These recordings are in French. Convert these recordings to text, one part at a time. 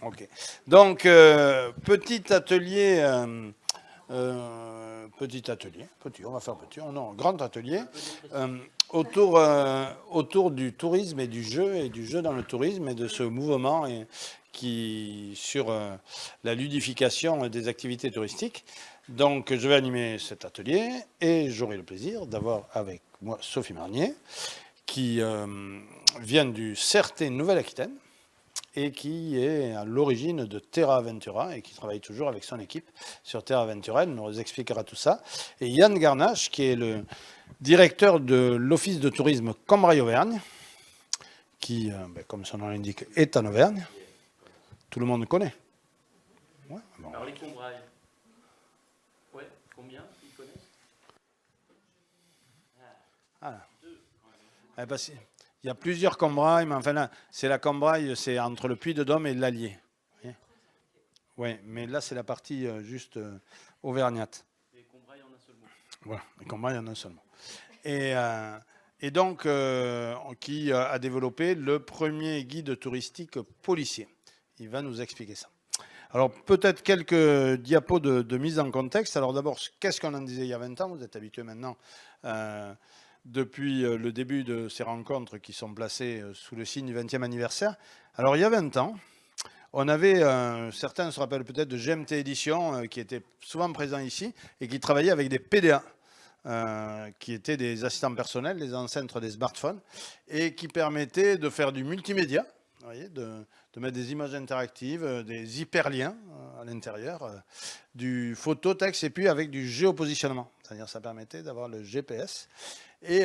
Ok. Donc, petit atelier, on va faire petit, non, grand atelier, autour du tourisme et du jeu dans le tourisme et de ce mouvement sur la ludification des activités touristiques. Donc, je vais animer cet atelier et j'aurai le plaisir d'avoir avec moi Sophie Marnier, qui vient du CERT Nouvelle-Aquitaine et qui est à l'origine de Terra Aventura et qui travaille toujours avec son équipe sur Terra Aventura. Elle nous expliquera tout ça. Et Yann Garnache, qui est le directeur de l'Office de tourisme Combrailles-Auvergne, qui, comme son nom l'indique, est en Auvergne. Tout le monde connaît. Ouais, bon. Alors les Combrailles, ouais, combien ils connaissent? Deux. Eh ben, il y a plusieurs Combrailles, mais enfin là, c'est la Combraille, c'est entre le Puy-de-Dôme et l'Allier. Oui, mais là, c'est la partie juste auvergnate. Les Combrailles en un seul mot. Voilà, les Combrailles en un seul mot. Et donc, qui a développé le premier guide touristique policier. Il va nous expliquer ça. Alors, peut-être quelques diapos de mise en contexte. Alors d'abord, qu'est-ce qu'on en disait il y a 20 ans? Vous êtes habitués maintenant depuis le début de ces rencontres qui sont placées sous le signe du 20e anniversaire. Alors, il y a 20 ans, on avait, certains se rappellent peut-être de GMT Édition, qui était souvent présent ici, et qui travaillait avec des PDA, qui étaient des assistants personnels, les ancêtres des smartphones, et qui permettaient de faire du multimédia, vous voyez, de mettre des images interactives, des hyperliens à l'intérieur, du photo, texte, et puis avec du géopositionnement. C'est-à-dire ça permettait d'avoir le GPS. Et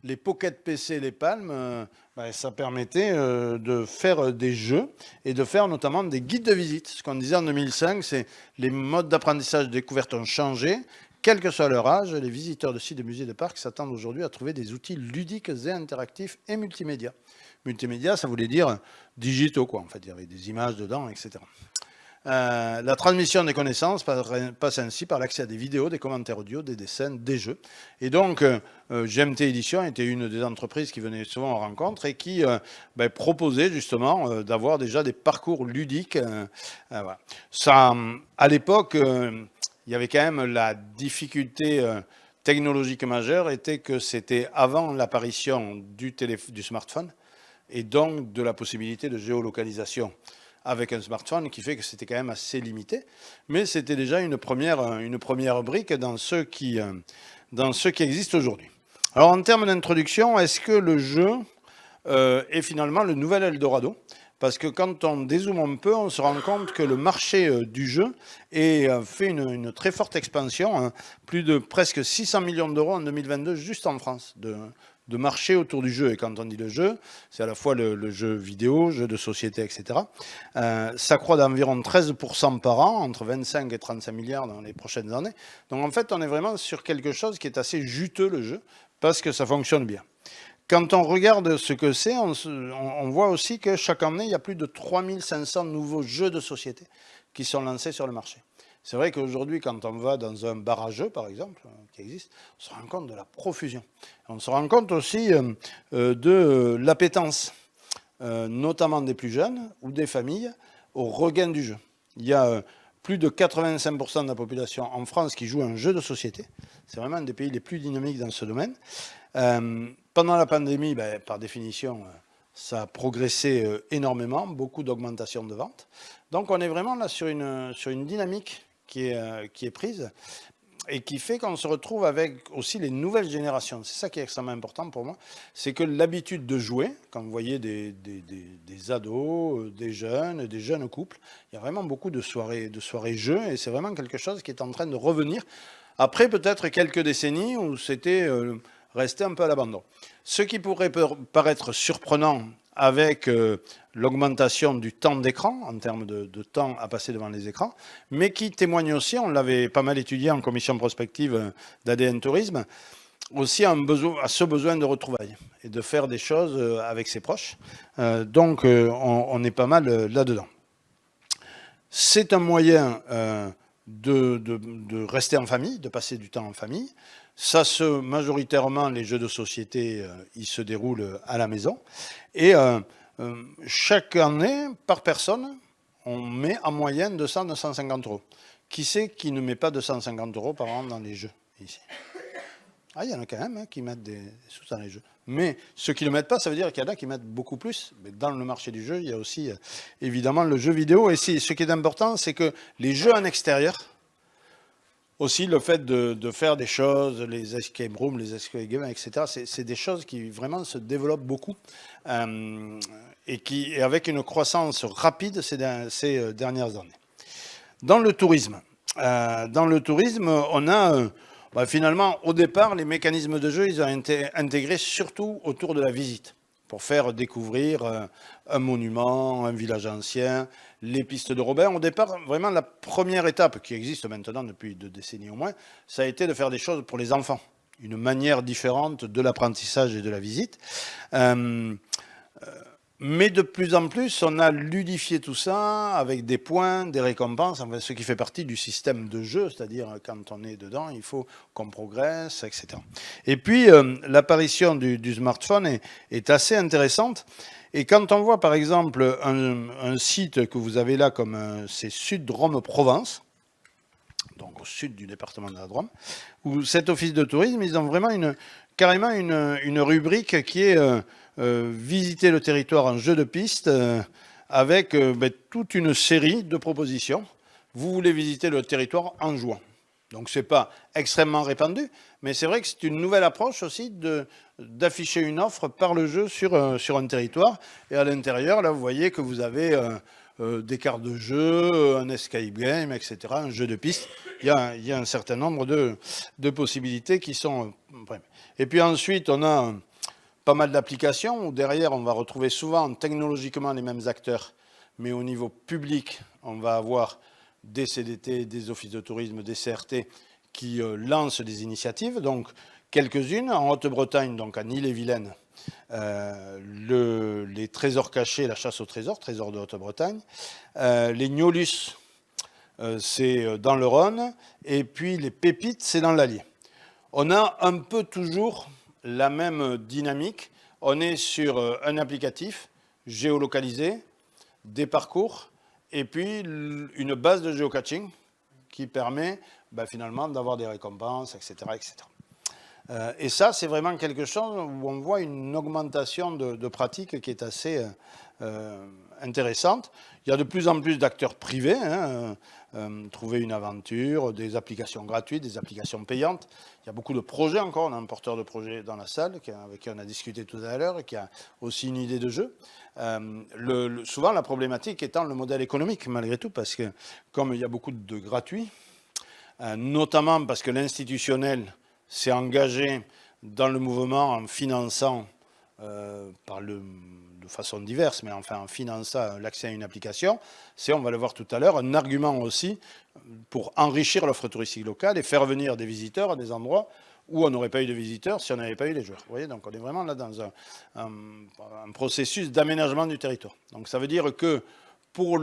les Pocket PC, les Palm, ça permettait de faire des jeux et de faire notamment des guides de visite. Ce qu'on disait en 2005, c'est les modes d'apprentissage découvertes ont changé. Quel que soit leur âge, les visiteurs de sites de musées et de parcs s'attendent aujourd'hui à trouver des outils ludiques et interactifs et multimédia. Multimédia, ça voulait dire digitaux, quoi, en fait, il y avait des images dedans, etc. La transmission des connaissances passe ainsi par l'accès à des vidéos, des commentaires audio, des dessins, des jeux. Et donc, GMT Édition était une des entreprises qui venait souvent en rencontre et qui proposait justement d'avoir déjà des parcours ludiques. Voilà. Ça, à l'époque, il y avait quand même la difficulté technologique majeure, était que c'était avant l'apparition du smartphone et donc de la possibilité de géolocalisation avec un smartphone, qui fait que c'était quand même assez limité. Mais c'était déjà une première brique dans ce qui existe aujourd'hui. Alors en termes d'introduction, est-ce que le jeu est finalement le nouvel Eldorado ? Parce que quand on dézoome un peu, on se rend compte que le marché du jeu fait une très forte expansion, hein, plus de presque 600 millions d'euros en 2022 juste en France, de marché autour du jeu. Et quand on dit le jeu, c'est à la fois le jeu vidéo, jeu de société, etc. Ça croît d'environ 13% par an, entre 25 et 35 milliards dans les prochaines années. Donc en fait, on est vraiment sur quelque chose qui est assez juteux, le jeu, parce que ça fonctionne bien. Quand on regarde ce que c'est, on voit aussi que chaque année, il y a plus de 3500 nouveaux jeux de société qui sont lancés sur le marché. C'est vrai qu'aujourd'hui, quand on va dans un bar à jeux, par exemple, qui existe, on se rend compte de la profusion. On se rend compte aussi de l'appétence, notamment des plus jeunes ou des familles, au regain du jeu. Il y a plus de 85% de la population en France qui joue à un jeu de société. C'est vraiment un des pays les plus dynamiques dans ce domaine. Pendant la pandémie, par définition, ça a progressé énormément, beaucoup d'augmentation de ventes. Donc on est vraiment là sur une dynamique qui est prise et qui fait qu'on se retrouve avec aussi les nouvelles générations. C'est ça qui est extrêmement important pour moi. C'est que l'habitude de jouer, quand vous voyez des ados, des jeunes couples, il y a vraiment beaucoup de soirées jeux et c'est vraiment quelque chose qui est en train de revenir après peut-être quelques décennies où c'était resté un peu à l'abandon. Ce qui pourrait paraître surprenant avec l'augmentation du temps d'écran, en termes de temps à passer devant les écrans, mais qui témoigne aussi, on l'avait pas mal étudié en commission prospective d'ADN Tourisme, aussi à ce besoin de retrouvailles et de faire des choses avec ses proches. Donc on est pas mal là-dedans. C'est un moyen de rester en famille, de passer du temps en famille. Ça majoritairement, les jeux de société, ils se déroulent à la maison. Et chaque année, par personne, on met en moyenne 200-250 €. Qui c'est qui ne met pas 250 € par an dans les jeux ici? Ah, il y en a quand même qui mettent des sous dans les jeux. Mais ceux qui ne le mettent pas, ça veut dire qu'il y en a qui mettent beaucoup plus. Mais dans le marché du jeu, il y a aussi évidemment le jeu vidéo. Et ce qui est important, c'est que les jeux en extérieur, aussi le fait de faire des choses, les escape rooms, les escape games, etc., c'est des choses qui vraiment se développent beaucoup et avec une croissance rapide ces dernières années. Dans le tourisme, on a... finalement, au départ, les mécanismes de jeu, ils ont été intégrés surtout autour de la visite, pour faire découvrir un monument, un village ancien, les pistes de Robin. Au départ, vraiment, la première étape, qui existe maintenant depuis 2 décennies au moins, ça a été de faire des choses pour les enfants, une manière différente de l'apprentissage et de la visite. Mais de plus en plus, on a ludifié tout ça avec des points, des récompenses, enfin, ce qui fait partie du système de jeu, c'est-à-dire quand on est dedans, il faut qu'on progresse, etc. Et puis, l'apparition du smartphone est assez intéressante. Et quand on voit, par exemple, un site que vous avez là, comme c'est Sud Drôme Provence, donc au sud du département de la Drôme, où cet office de tourisme, ils ont vraiment carrément une rubrique qui est... visiter le territoire en jeu de piste avec toute une série de propositions. Vous voulez visiter le territoire en jouant. Donc ce n'est pas extrêmement répandu, mais c'est vrai que c'est une nouvelle approche aussi d'afficher une offre par le jeu sur un territoire. Et à l'intérieur, là, vous voyez que vous avez des cartes de jeu, un escape game, etc., un jeu de piste. Il y a un certain nombre de possibilités qui sont... Et puis ensuite, on a... pas mal d'applications où derrière, on va retrouver souvent technologiquement les mêmes acteurs, mais au niveau public, on va avoir des CDT, des offices de tourisme, des CRT qui lancent des initiatives. Donc, quelques-unes. En Haute-Bretagne, donc en Ille-et-Vilaine, les trésors cachés, la chasse aux trésors de Haute-Bretagne. Les Gnolus, c'est dans le Rhône. Et puis, les pépites, c'est dans l'Allier. On a un peu toujours... la même dynamique, on est sur un applicatif géolocalisé, des parcours, et puis une base de géocaching qui permet finalement d'avoir des récompenses, etc. etc. Et ça, c'est vraiment quelque chose où on voit une augmentation de pratiques qui est assez intéressante. Il y a de plus en plus d'acteurs privés, trouver une aventure, des applications gratuites, des applications payantes. Il y a beaucoup de projets encore. On a un porteur de projet dans la salle avec qui on a discuté tout à l'heure et qui a aussi une idée de jeu. Souvent, la problématique étant le modèle économique, malgré tout, parce que comme il y a beaucoup de gratuits, notamment parce que l'institutionnel s'est engagé dans le mouvement en finançant de façon diverse, mais enfin en finançant l'accès à une application, c'est, on va le voir tout à l'heure, un argument aussi pour enrichir l'offre touristique locale et faire venir des visiteurs à des endroits où on n'aurait pas eu de visiteurs si on n'avait pas eu les joueurs. Vous voyez, donc on est vraiment là dans un processus d'aménagement du territoire. Donc ça veut dire que pour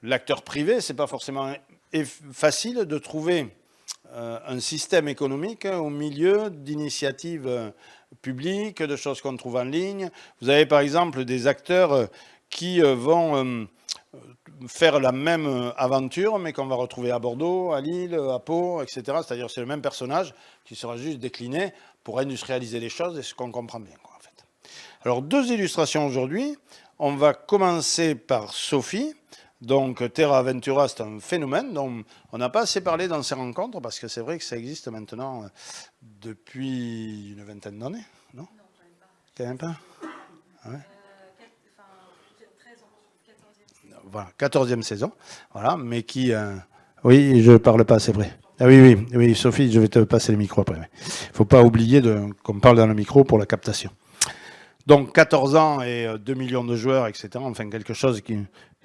l'acteur privé, c'est pas forcément facile de trouver un système économique au milieu d'initiatives publiques, de choses qu'on trouve en ligne. Vous avez par exemple des acteurs qui vont faire la même aventure, mais qu'on va retrouver à Bordeaux, à Lille, à Pau, etc. C'est-à-dire c'est le même personnage qui sera juste décliné pour industrialiser les choses et ce qu'on comprend bien, en fait. Alors 2 illustrations aujourd'hui. On va commencer par Sophie. Donc Terra Aventura, c'est un phénomène dont on n'a pas assez parlé dans ces rencontres, parce que c'est vrai que ça existe maintenant depuis une vingtaine d'années, non? Quand même pas. Ah ouais. 13 ans, 14e. Voilà, 14e saison, voilà, mais qui... Oui, je ne parle pas, c'est vrai. Ah oui, Sophie, je vais te passer le micro après. Il ne faut pas oublier qu'on parle dans le micro pour la captation. Donc 14 ans et 2 millions de joueurs, etc. Enfin, quelque chose qui...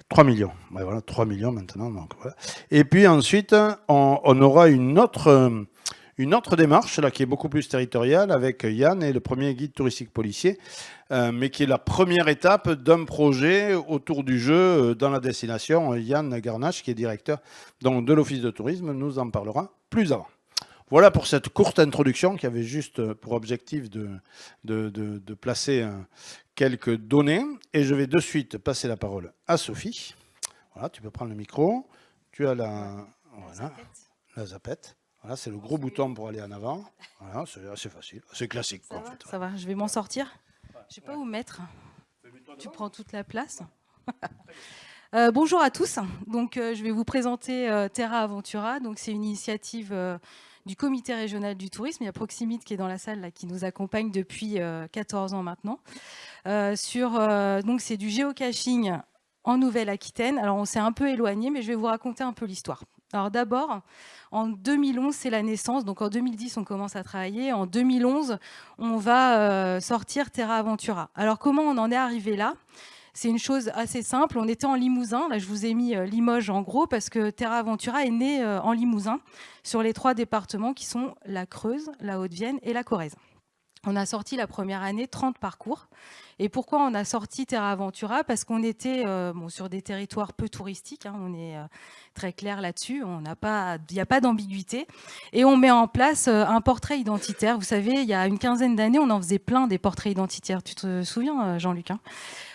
3 millions. Ouais, voilà, 3 millions maintenant. Donc, voilà. Et puis ensuite, on aura une autre démarche, là, qui est beaucoup plus territoriale, avec Yann et le premier guide touristique policier, mais qui est la première étape d'un projet autour du jeu dans la destination. Yann Garnache, qui est directeur donc, de l'Office de tourisme, nous en parlera plus avant. Voilà pour cette courte introduction qui avait juste pour objectif de placer quelques données. Et je vais de suite passer la parole à Sophie. Voilà, tu peux prendre le micro. Tu as la zapette. Voilà, c'est le gros bouton pour aller en avant. Voilà, c'est assez facile, c'est classique. Ça va, ça va, je vais m'en sortir. Je sais pas où mettre. Tu prends toute la place. Bonjour à tous. Donc, je vais vous présenter Terra Aventura. Donc, c'est une initiative du Comité régional du tourisme. Il y a Proximite qui est dans la salle là, qui nous accompagne depuis 14 ans maintenant. Donc, c'est du géocaching en Nouvelle-Aquitaine. Alors, on s'est un peu éloigné, mais je vais vous raconter un peu l'histoire. Alors d'abord, en 2011, c'est la naissance. Donc en 2010, on commence à travailler. En 2011, on va sortir Terra Aventura. Alors comment on en est arrivé là ? C'est une chose assez simple. On était en Limousin. Là, je vous ai mis Limoges en gros parce que Terra Aventura est né en Limousin sur les 3 départements qui sont la Creuse, la Haute-Vienne et la Corrèze. On a sorti la première année 30 parcours. Et pourquoi on a sorti Terra Aventura ? Parce qu'on était sur des territoires peu touristiques, on est très clair là-dessus, il n'y a pas d'ambiguïté. Et on met en place un portrait identitaire. Vous savez, il y a une quinzaine d'années, on en faisait plein des portraits identitaires. Tu te souviens, Jean-Luc ?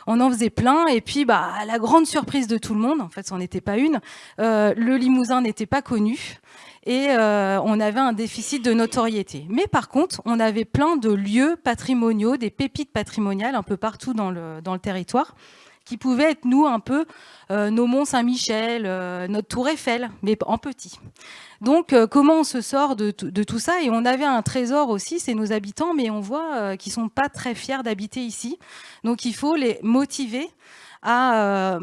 On en faisait plein. Et puis, à la grande surprise de tout le monde, en fait, ce n'en était pas une, le Limousin n'était pas connu. Et on avait un déficit de notoriété. Mais par contre, on avait plein de lieux patrimoniaux, des pépites patrimoniales un peu partout dans le territoire, qui pouvaient être, nous, un peu nos monts Saint-Michel, notre tour Eiffel, mais en petit. Donc, comment on se sort de tout ça ? Et on avait un trésor aussi, c'est nos habitants, mais on voit qu'ils ne sont pas très fiers d'habiter ici. Donc, il faut les motiver à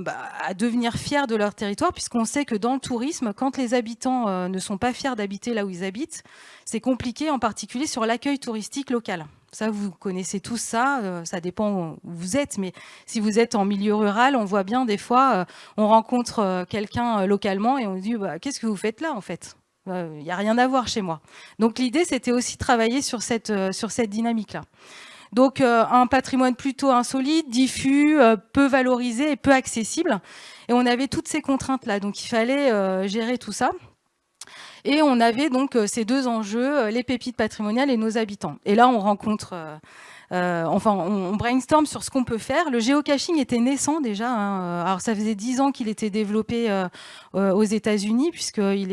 devenir fiers de leur territoire, puisqu'on sait que dans le tourisme, quand les habitants ne sont pas fiers d'habiter là où ils habitent, c'est compliqué, en particulier sur l'accueil touristique local. Ça, vous connaissez tous ça, ça dépend où vous êtes, mais si vous êtes en milieu rural, on voit bien des fois, on rencontre quelqu'un localement et on dit qu'est-ce que vous faites là en fait ? Il n'y a rien à voir chez moi. Donc l'idée, c'était aussi de travailler sur cette dynamique-là. Donc un patrimoine plutôt insolite, diffus, peu valorisé et peu accessible. Et on avait toutes ces contraintes-là, donc il fallait gérer tout ça. Et on avait donc ces 2 enjeux, les pépites patrimoniales et nos habitants. Et là, on rencontre... on brainstorm sur ce qu'on peut faire. Le géocaching était naissant déjà. Alors ça faisait 10 ans qu'il était développé aux États-Unis,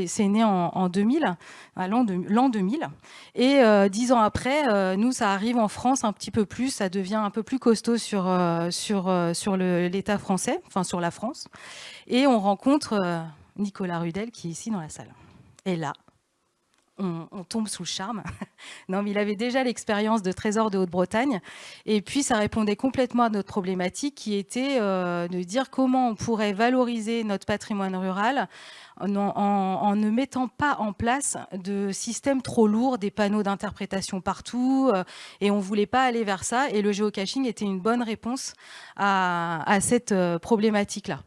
c'est né en 2000, à l'an 2000. Et 10 ans après, nous, ça arrive en France un petit peu plus. Ça devient un peu plus costaud sur l'État français, enfin sur la France. Et on rencontre Nicolas Rudel qui est ici dans la salle. Et là, on tombe sous le charme. Non, mais il avait déjà l'expérience de Trésor de Haute-Bretagne. Et puis, ça répondait complètement à notre problématique qui était de dire comment on pourrait valoriser notre patrimoine rural en ne mettant pas en place de système trop lourd, des panneaux d'interprétation partout. Et on ne voulait pas aller vers ça. Et le géocaching était une bonne réponse à cette problématique-là.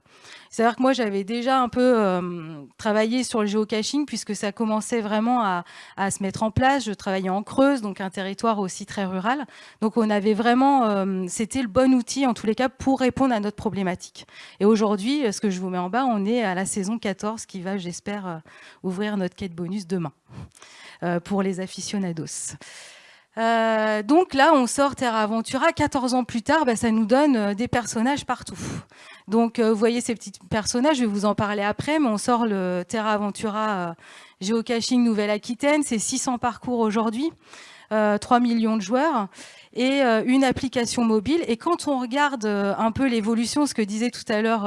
C'est-à-dire que moi, j'avais déjà un peu travaillé sur le géocaching puisque ça commençait vraiment à se mettre en place. Je travaillais en Creuse, donc un territoire aussi très rural. Donc on avait vraiment, c'était le bon outil en tous les cas pour répondre à notre problématique. Et aujourd'hui, ce que je vous mets en bas, on est à la saison 14 qui va, j'espère, ouvrir notre quête bonus demain pour les aficionados. Donc là, on sort Terra Aventura. 14 ans plus tard, ça nous donne des personnages partout. Donc, vous voyez ces petits personnages, je vais vous en parler après, mais on sort le Terra Aventura Géocaching Nouvelle-Aquitaine. C'est 600 parcours aujourd'hui, 3 millions de joueurs et une application mobile. Et quand on regarde un peu l'évolution, ce que disait tout à l'heure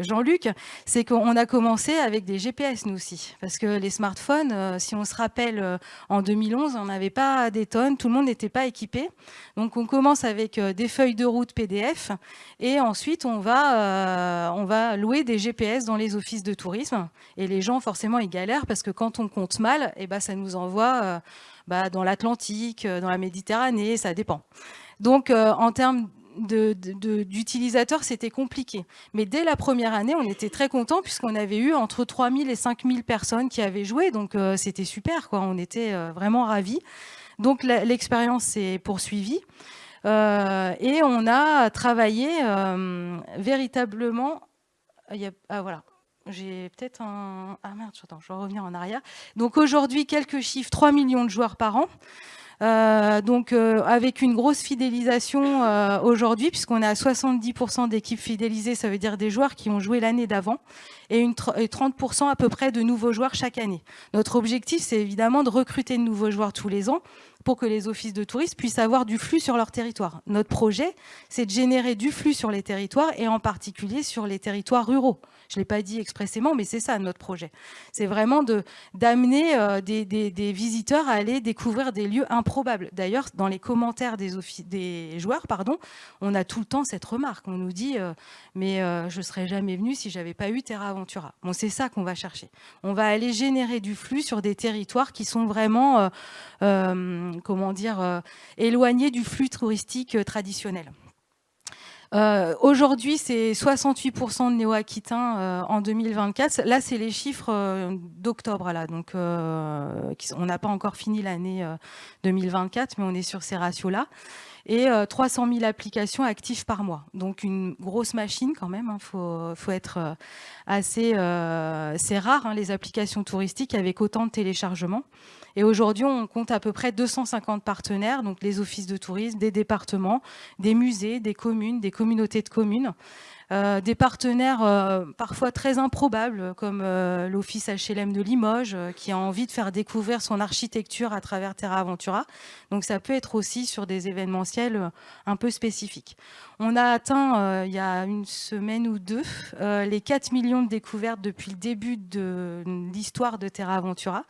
Jean-Luc, c'est qu'on a commencé avec des GPS, nous aussi. Parce que les smartphones, si on se rappelle, en 2011, on n'avait pas des tonnes, tout le monde n'était pas équipé. Donc on commence avec des feuilles de route PDF et ensuite on va louer des GPS dans les offices de tourisme. Et les gens, forcément, ils galèrent parce que quand on compte mal, ça nous envoie... dans l'Atlantique, dans la Méditerranée, ça dépend. Donc, en termes d'utilisateurs, c'était compliqué. Mais dès la première année, on était très contents puisqu'on avait eu entre 3000 et 5000 personnes qui avaient joué. Donc, c'était super, quoi. On était vraiment ravis. Donc, l'expérience s'est poursuivie. Et on a travaillé véritablement... voilà. J'ai peut-être un... Ah merde, attends, je vais revenir en arrière. Donc aujourd'hui, quelques chiffres, 3 millions de joueurs par an. Donc avec une grosse fidélisation aujourd'hui, puisqu'on a 70% d'équipes fidélisées, ça veut dire des joueurs qui ont joué l'année d'avant, et 30% à peu près de nouveaux joueurs chaque année. Notre objectif, c'est évidemment de recruter de nouveaux joueurs tous les ans pour que les offices de tourisme puissent avoir du flux sur leur territoire. Notre projet, c'est de générer du flux sur les territoires et en particulier sur les territoires ruraux. Je ne l'ai pas dit expressément, mais c'est ça notre projet. C'est vraiment d'amener des visiteurs à aller découvrir des lieux improbables. D'ailleurs, dans les commentaires des joueurs, on a tout le temps cette remarque. On nous dit mais je ne serais jamais venu si je n'avais pas eu Terra Aventura. Bon, c'est ça qu'on va chercher. On va aller générer du flux sur des territoires qui sont vraiment éloignés du flux touristique traditionnel. Aujourd'hui, c'est 68% de néo-aquitains en 2024. Là, c'est les chiffres d'octobre. Donc, on n'a pas encore fini l'année 2024, mais on est sur ces ratios-là. Et 300 000 applications actives par mois. Donc, une grosse machine quand même. Faut être assez... c'est rare, les applications touristiques avec autant de téléchargements. Et aujourd'hui, on compte à peu près 250 partenaires, donc les offices de tourisme, des départements, des musées, des communes, des communautés de communes, des partenaires parfois très improbables, comme l'Office HLM de Limoges, qui a envie de faire découvrir son architecture à travers Terra Aventura. Donc ça peut être aussi sur des événementiels un peu spécifiques. On a atteint, il y a une semaine ou deux, les 4 millions de découvertes depuis le début de l'histoire de Terra Aventura.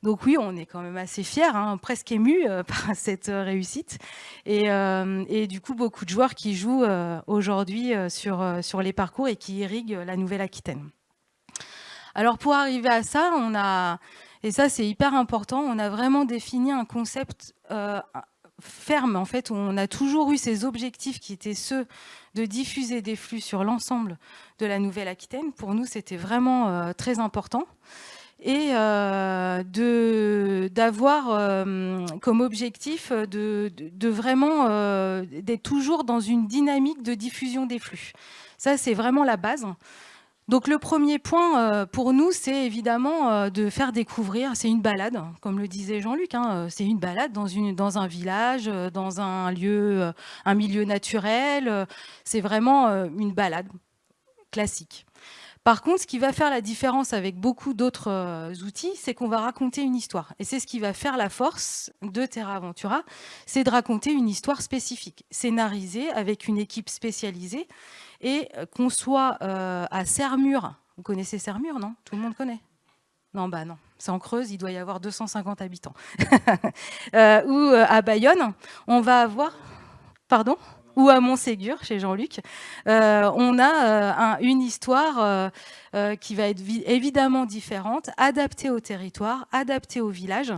Donc oui, on est quand même assez fiers, presque émus par cette réussite. Et du coup, beaucoup de joueurs qui jouent aujourd'hui sur les parcours et qui irriguent la Nouvelle-Aquitaine. Alors pour arriver à ça, et ça c'est hyper important, on a vraiment défini un concept ferme. En fait, on a toujours eu ces objectifs qui étaient ceux de diffuser des flux sur l'ensemble de la Nouvelle-Aquitaine. Pour nous, c'était vraiment très important. Et d'avoir comme objectif de vraiment d'être toujours dans une dynamique de diffusion des flux. Ça, c'est vraiment la base. Donc le premier point pour nous, c'est évidemment de faire découvrir, c'est une balade, comme le disait Jean-Luc, c'est une balade dans un village, dans un lieu, un milieu naturel, c'est vraiment une balade classique. Par contre, ce qui va faire la différence avec beaucoup d'autres outils, c'est qu'on va raconter une histoire. Et c'est ce qui va faire la force de Terra Aventura, c'est de raconter une histoire spécifique, scénarisée avec une équipe spécialisée, et qu'on soit à Sermur. Vous connaissez Sermur, non? Tout le monde connaît? Non, bah non. C'est en Creuse, il doit y avoir 250 habitants. Ou à Bayonne, on va avoir... Pardon ? Ou à Montségur, chez Jean-Luc, on a une histoire qui va être évidemment différente, adaptée au territoire, adaptée au village.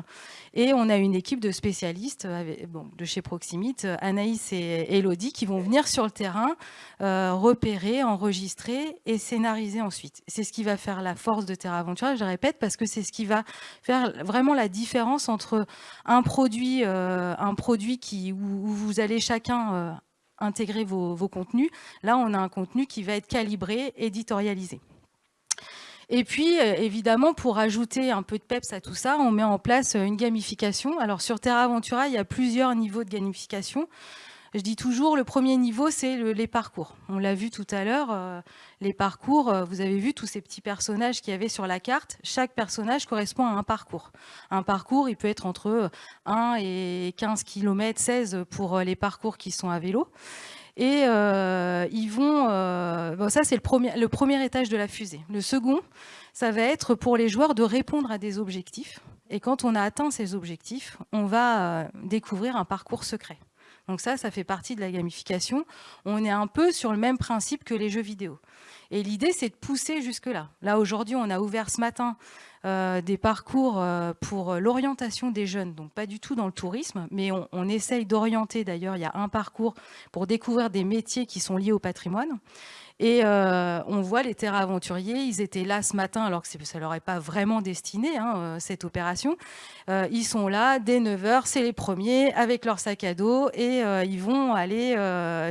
Et on a une équipe de spécialistes de chez Proximite, Anaïs et Elodie, qui vont venir sur le terrain, repérer, enregistrer et scénariser ensuite. C'est ce qui va faire la force de Terra Aventura, je répète, parce que c'est ce qui va faire vraiment la différence entre un produit où vous allez chacun... intégrer vos contenus. Là, on a un contenu qui va être calibré, éditorialisé. Et puis, évidemment, pour ajouter un peu de peps à tout ça, on met en place une gamification. Alors, sur Terra Aventura, il y a plusieurs niveaux de gamification. Je dis toujours, le premier niveau, c'est les parcours. On l'a vu tout à l'heure, les parcours, vous avez vu tous ces petits personnages qu'il y avait sur la carte. Chaque personnage correspond à un parcours. Un parcours, il peut être entre 1 et 15 km, 16 pour les parcours qui sont à vélo. Et ils vont... ça, c'est le premier étage de la fusée. Le second, ça va être pour les joueurs de répondre à des objectifs. Et quand on a atteint ces objectifs, on va découvrir un parcours secret. Donc ça fait partie de la gamification. On est un peu sur le même principe que les jeux vidéo. Et l'idée, c'est de pousser jusque-là. Là, aujourd'hui, on a ouvert ce matin des parcours pour l'orientation des jeunes, donc pas du tout dans le tourisme, mais on essaye d'orienter. D'ailleurs, il y a un parcours pour découvrir des métiers qui sont liés au patrimoine. Et on voit les Terra Aventuriers, ils étaient là ce matin, alors que ça ne leur est pas vraiment destiné, cette opération. Ils sont là, dès 9h, c'est les premiers, avec leur sac à dos, et ils vont aller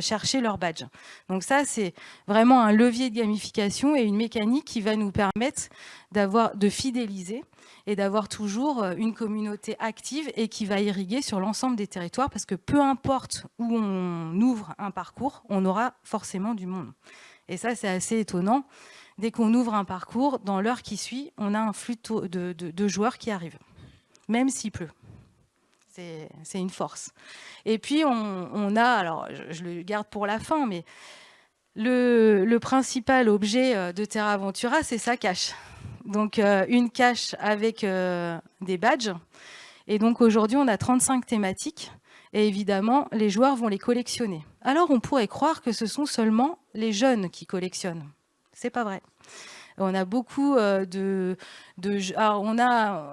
chercher leur badge. Donc ça, c'est vraiment un levier de gamification et une mécanique qui va nous permettre de fidéliser et d'avoir toujours une communauté active et qui va irriguer sur l'ensemble des territoires, parce que peu importe où on ouvre un parcours, on aura forcément du monde. Et ça, c'est assez étonnant. Dès qu'on ouvre un parcours, dans l'heure qui suit, on a un flux de joueurs qui arrivent, même s'il pleut. C'est une force. Et puis, on a, alors je le garde pour la fin, mais le principal objet de Terra Aventura, c'est sa cache. Donc, une cache avec des badges. Et donc, aujourd'hui, on a 35 thématiques. Et évidemment, les joueurs vont les collectionner. Alors, on pourrait croire que ce sont seulement les jeunes qui collectionnent. C'est pas vrai. On a beaucoup alors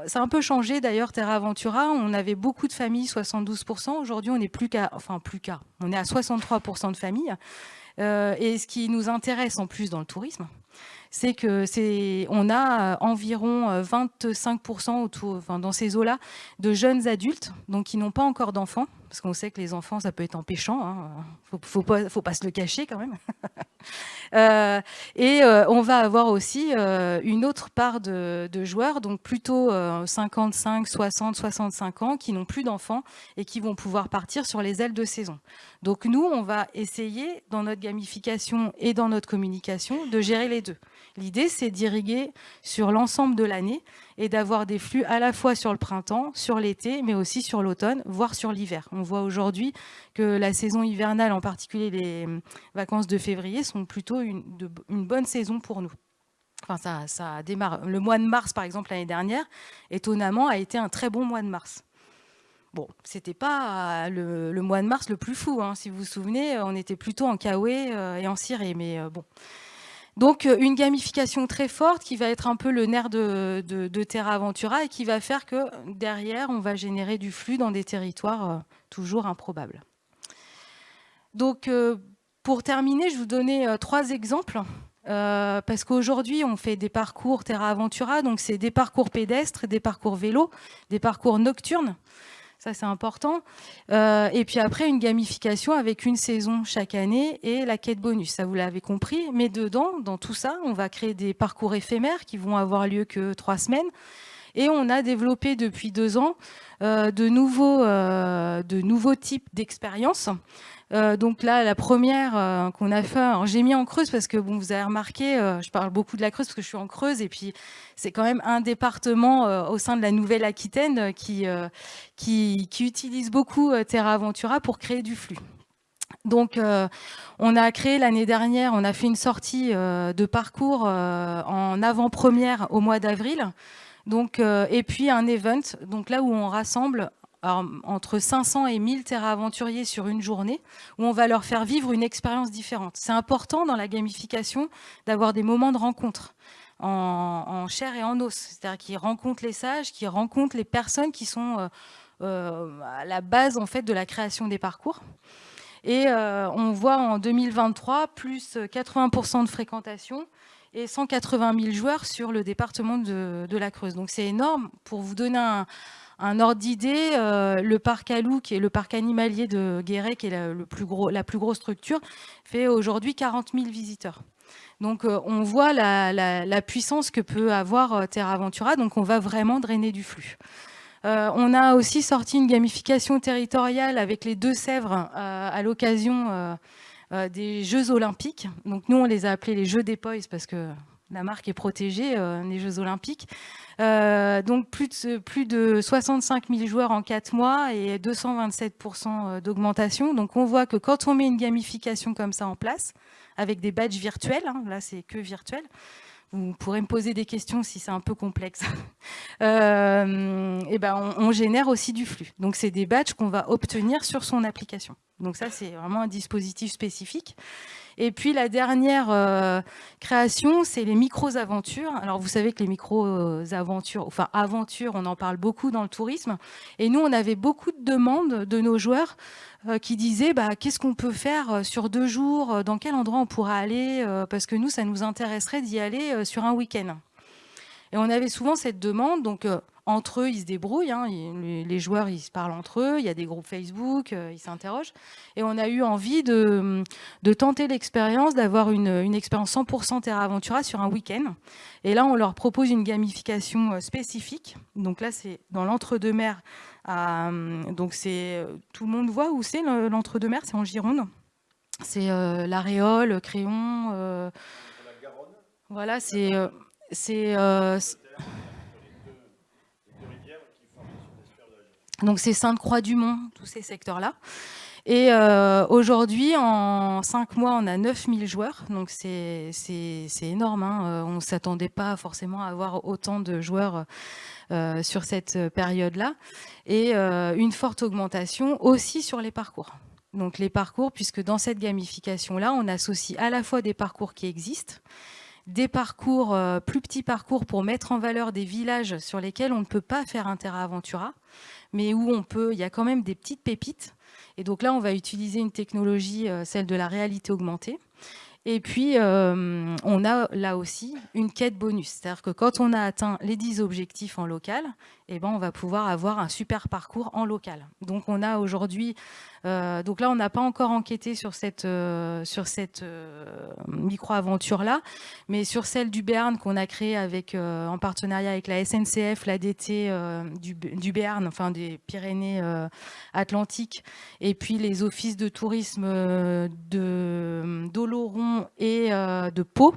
ça a un peu changé d'ailleurs, Terra Aventura. On avait beaucoup de familles, 72%. Aujourd'hui, on n'est on est à 63% de familles. Et ce qui nous intéresse en plus dans le tourisme, c'est on a environ 25% dans ces eaux-là de jeunes adultes, donc qui n'ont pas encore d'enfants, parce qu'on sait que les enfants, ça peut être empêchant. Hein. Faut pas se le cacher quand même. On va avoir aussi une autre part de joueurs, donc plutôt 55, 60, 65 ans, qui n'ont plus d'enfants et qui vont pouvoir partir sur les ailes de saison. Donc nous, on va essayer, dans notre gamification et dans notre communication, de gérer les deux. L'idée, c'est d'irriguer sur l'ensemble de l'année et d'avoir des flux à la fois sur le printemps, sur l'été, mais aussi sur l'automne, voire sur l'hiver. On voit aujourd'hui que la saison hivernale, en particulier les vacances de février, sont plutôt une bonne saison pour nous. Enfin, ça démarre. Le mois de mars, par exemple, l'année dernière, étonnamment, a été un très bon mois de mars. Bon, c'était pas le mois de mars le plus fou. Hein. Si vous vous souvenez, on était plutôt en Kaoué et en Ciré, mais bon. Donc, une gamification très forte qui va être un peu le nerf de Terra Aventura et qui va faire que derrière, on va générer du flux dans des territoires toujours improbables. Donc, pour terminer, je vais vous donner 3 exemples. Parce qu'aujourd'hui, on fait des parcours Terra Aventura, donc c'est des parcours pédestres, des parcours vélos, des parcours nocturnes. Ça, c'est important. Et puis après, une gamification avec une saison chaque année et la quête bonus. Ça, vous l'avez compris. Mais dedans, dans tout ça, on va créer des parcours éphémères qui vont avoir lieu que 3 semaines. Et on a développé depuis 2 ans de nouveaux types d'expériences. Donc là, la première qu'on a fait, alors j'ai mis en Creuse parce que bon, vous avez remarqué, je parle beaucoup de la Creuse parce que je suis en Creuse et puis c'est quand même un département au sein de la Nouvelle-Aquitaine qui utilise beaucoup Terra Aventura pour créer du flux. Donc, on a créé l'année dernière, on a fait une sortie de parcours en avant-première au mois d'avril. Donc, et puis un event, donc là où on rassemble entre 500 et 1000 Terra aventuriers sur une journée, où on va leur faire vivre une expérience différente. C'est important dans la gamification d'avoir des moments de rencontre en chair et en os, c'est-à-dire qu'ils rencontrent les sages, qu'ils rencontrent les personnes qui sont à la base en fait de la création des parcours. Et on voit en 2023 plus 80% de fréquentation et 180 000 joueurs sur le département de la Creuse. Donc c'est énorme. Pour vous donner un ordre d'idée, le parc Alou, qui est le parc animalier de Guéret, qui est la plus grosse structure, fait aujourd'hui 40 000 visiteurs. Donc on voit la puissance que peut avoir Terra Aventura. Donc on va vraiment drainer du flux. On a aussi sorti une gamification territoriale avec les Deux-Sèvres à l'occasion des Jeux Olympiques. Donc nous, on les a appelés les Jeux des Poys parce que la marque est protégée des Jeux Olympiques. Donc plus de 65 000 joueurs en 4 mois et 227% d'augmentation. Donc on voit que quand on met une gamification comme ça en place, avec des badges virtuels, hein, là c'est que virtuel, vous pourrez me poser des questions si c'est un peu complexe. Et ben on génère aussi du flux. Donc, c'est des badges qu'on va obtenir sur son application. Donc, ça, c'est vraiment un dispositif spécifique. Et puis, la dernière création, c'est les micro-aventures. Alors, vous savez que les micro-aventures, enfin, aventures, on en parle beaucoup dans le tourisme. Et nous, on avait beaucoup de demandes de nos joueurs qui disaient qu'est-ce qu'on peut faire sur 2 jours, dans quel endroit on pourra aller, parce que nous, ça nous intéresserait d'y aller sur un week-end. Et on avait souvent cette demande, donc entre eux, ils se débrouillent. Hein, les joueurs, ils se parlent entre eux. Il y a des groupes Facebook, ils s'interrogent. Et on a eu envie de tenter l'expérience, d'avoir une expérience 100% Terra Aventura sur un week-end. Et là, on leur propose une gamification spécifique. Donc là, c'est dans l'entre-deux-mers. Donc tout le monde voit où c'est l'entre-deux-mers, c'est en Gironde. C'est l'Aréole, Créon. Voilà, donc c'est Sainte-Croix-du-Mont, tous ces secteurs-là. Et aujourd'hui, en 5 mois, on a 9000 joueurs. Donc c'est énorme. Hein. On ne s'attendait pas forcément à avoir autant de joueurs sur cette période-là. Et une forte augmentation aussi sur les parcours. Donc les parcours, puisque dans cette gamification-là, on associe à la fois des parcours qui existent, des parcours, plus petits parcours pour mettre en valeur des villages sur lesquels on ne peut pas faire un Terra Aventura, mais où il y a quand même des petites pépites. Et donc là, on va utiliser une technologie, celle de la réalité augmentée. Et puis, on a là aussi une quête bonus. C'est-à-dire que quand on a atteint les 10 objectifs en local, eh ben, on va pouvoir avoir un super parcours en local. Donc on a aujourd'hui... donc là, on n'a pas encore enquêté sur cette micro-aventure-là, mais sur celle du Béarn qu'on a créée en partenariat avec la SNCF, l'ADT du Béarn, enfin des Pyrénées-Atlantiques, et puis les offices de tourisme d'Oloron et de Pau.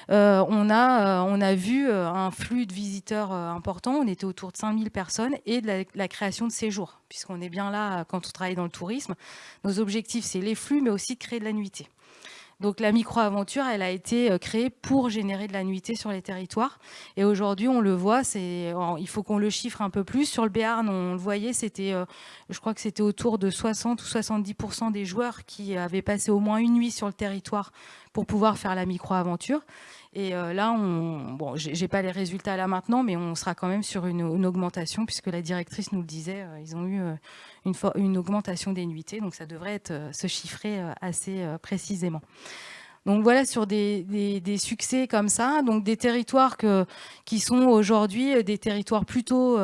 On a vu un flux de visiteurs important. On était autour de 5000 personnes et de la création de séjours, puisqu'on est bien là quand on travaille dans le tourisme. Nos objectifs, c'est les flux, mais aussi de créer de la nuitée. Donc la micro-aventure, elle a été créée pour générer de la nuitée sur les territoires. Et aujourd'hui, on le voit, il faut qu'on le chiffre un peu plus. Sur le Béarn, on le voyait, je crois que c'était autour de 60 ou 70% des joueurs qui avaient passé au moins une nuit sur le territoire pour pouvoir faire la micro-aventure. Et là, j'ai pas les résultats là maintenant, mais on sera quand même sur une augmentation, puisque la directrice nous le disait, ils ont eu une augmentation des nuitées, donc ça devrait se chiffrer assez précisément. Donc voilà, sur des succès comme ça, donc des territoires qui sont aujourd'hui des territoires plutôt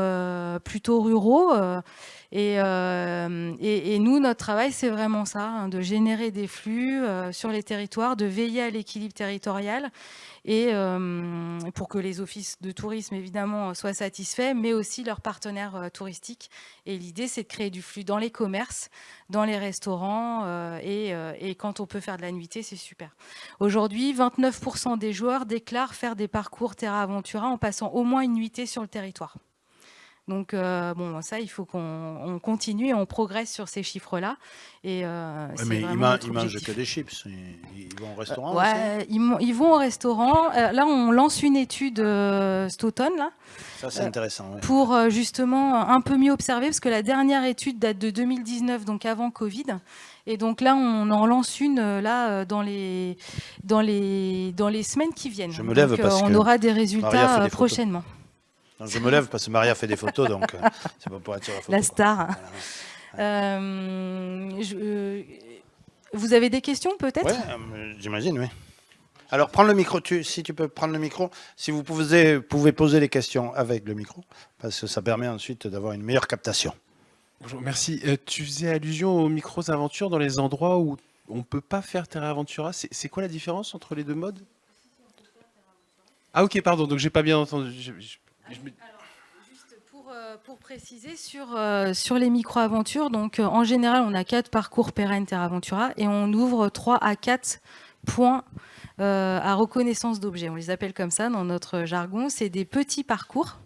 ruraux. Et nous, notre travail, c'est vraiment ça, hein, de générer des flux sur les territoires, de veiller à l'équilibre territorial et pour que les offices de tourisme, évidemment, soient satisfaits, mais aussi leurs partenaires touristiques. Et l'idée, c'est de créer du flux dans les commerces, dans les restaurants, et quand on peut faire de la nuitée, c'est super. Aujourd'hui, 29% des joueurs déclarent faire des parcours Terra Aventura en passant au moins une nuitée sur le territoire. Donc, ça, il faut qu'on continue et on progresse sur ces chiffres-là. Et, mais ils mangent que des chips. Ils vont au restaurant aussi. Ils vont au restaurant. Là, on lance une étude cet automne. Là, ça, c'est intéressant. Ouais. Pour justement un peu mieux observer, parce que la dernière étude date de 2019, donc avant Covid. Et donc là, on en lance une dans les semaines qui viennent. Je me lève parce on aura des résultats prochainement. Non, je me lève parce que Maria fait des photos, donc c'est pas pour être sur la photo. La star. Voilà. Vous avez des questions peut-être ? Oui, j'imagine, oui. Alors, prends le micro, si tu peux prendre le micro, si vous pouvez poser les questions avec le micro, parce que ça permet ensuite d'avoir une meilleure captation. Bonjour, merci. Tu faisais allusion aux micro-aventures dans les endroits où on ne peut pas faire Terra Aventura. C'est quoi la différence entre les deux modes ? Ah ok, pardon, donc j'ai pas bien entendu. Alors, juste pour préciser sur les micro-aventures, donc en général, on a 4 parcours pérennes Terra Aventura et on ouvre 3 à 4 points à reconnaissance d'objets. On les appelle comme ça dans notre jargon. C'est des petits parcours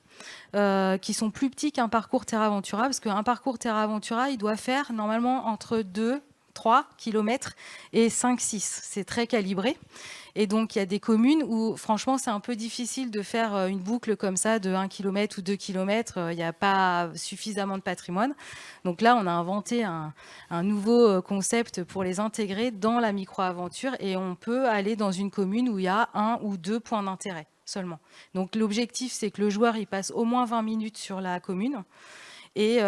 qui sont plus petits qu'un parcours Terra Aventura, parce qu'un parcours Terra Aventura, il doit faire normalement entre 2-3 km et 5-6. C'est très calibré. Et donc, il y a des communes où, franchement, c'est un peu difficile de faire une boucle comme ça de 1 km ou 2 km. Il n'y a pas suffisamment de patrimoine. Donc là, on a inventé un nouveau concept pour les intégrer dans la micro-aventure. Et on peut aller dans une commune où il y a 1 ou 2 points d'intérêt seulement. Donc l'objectif, c'est que le joueur il passe au moins 20 minutes sur la commune. Et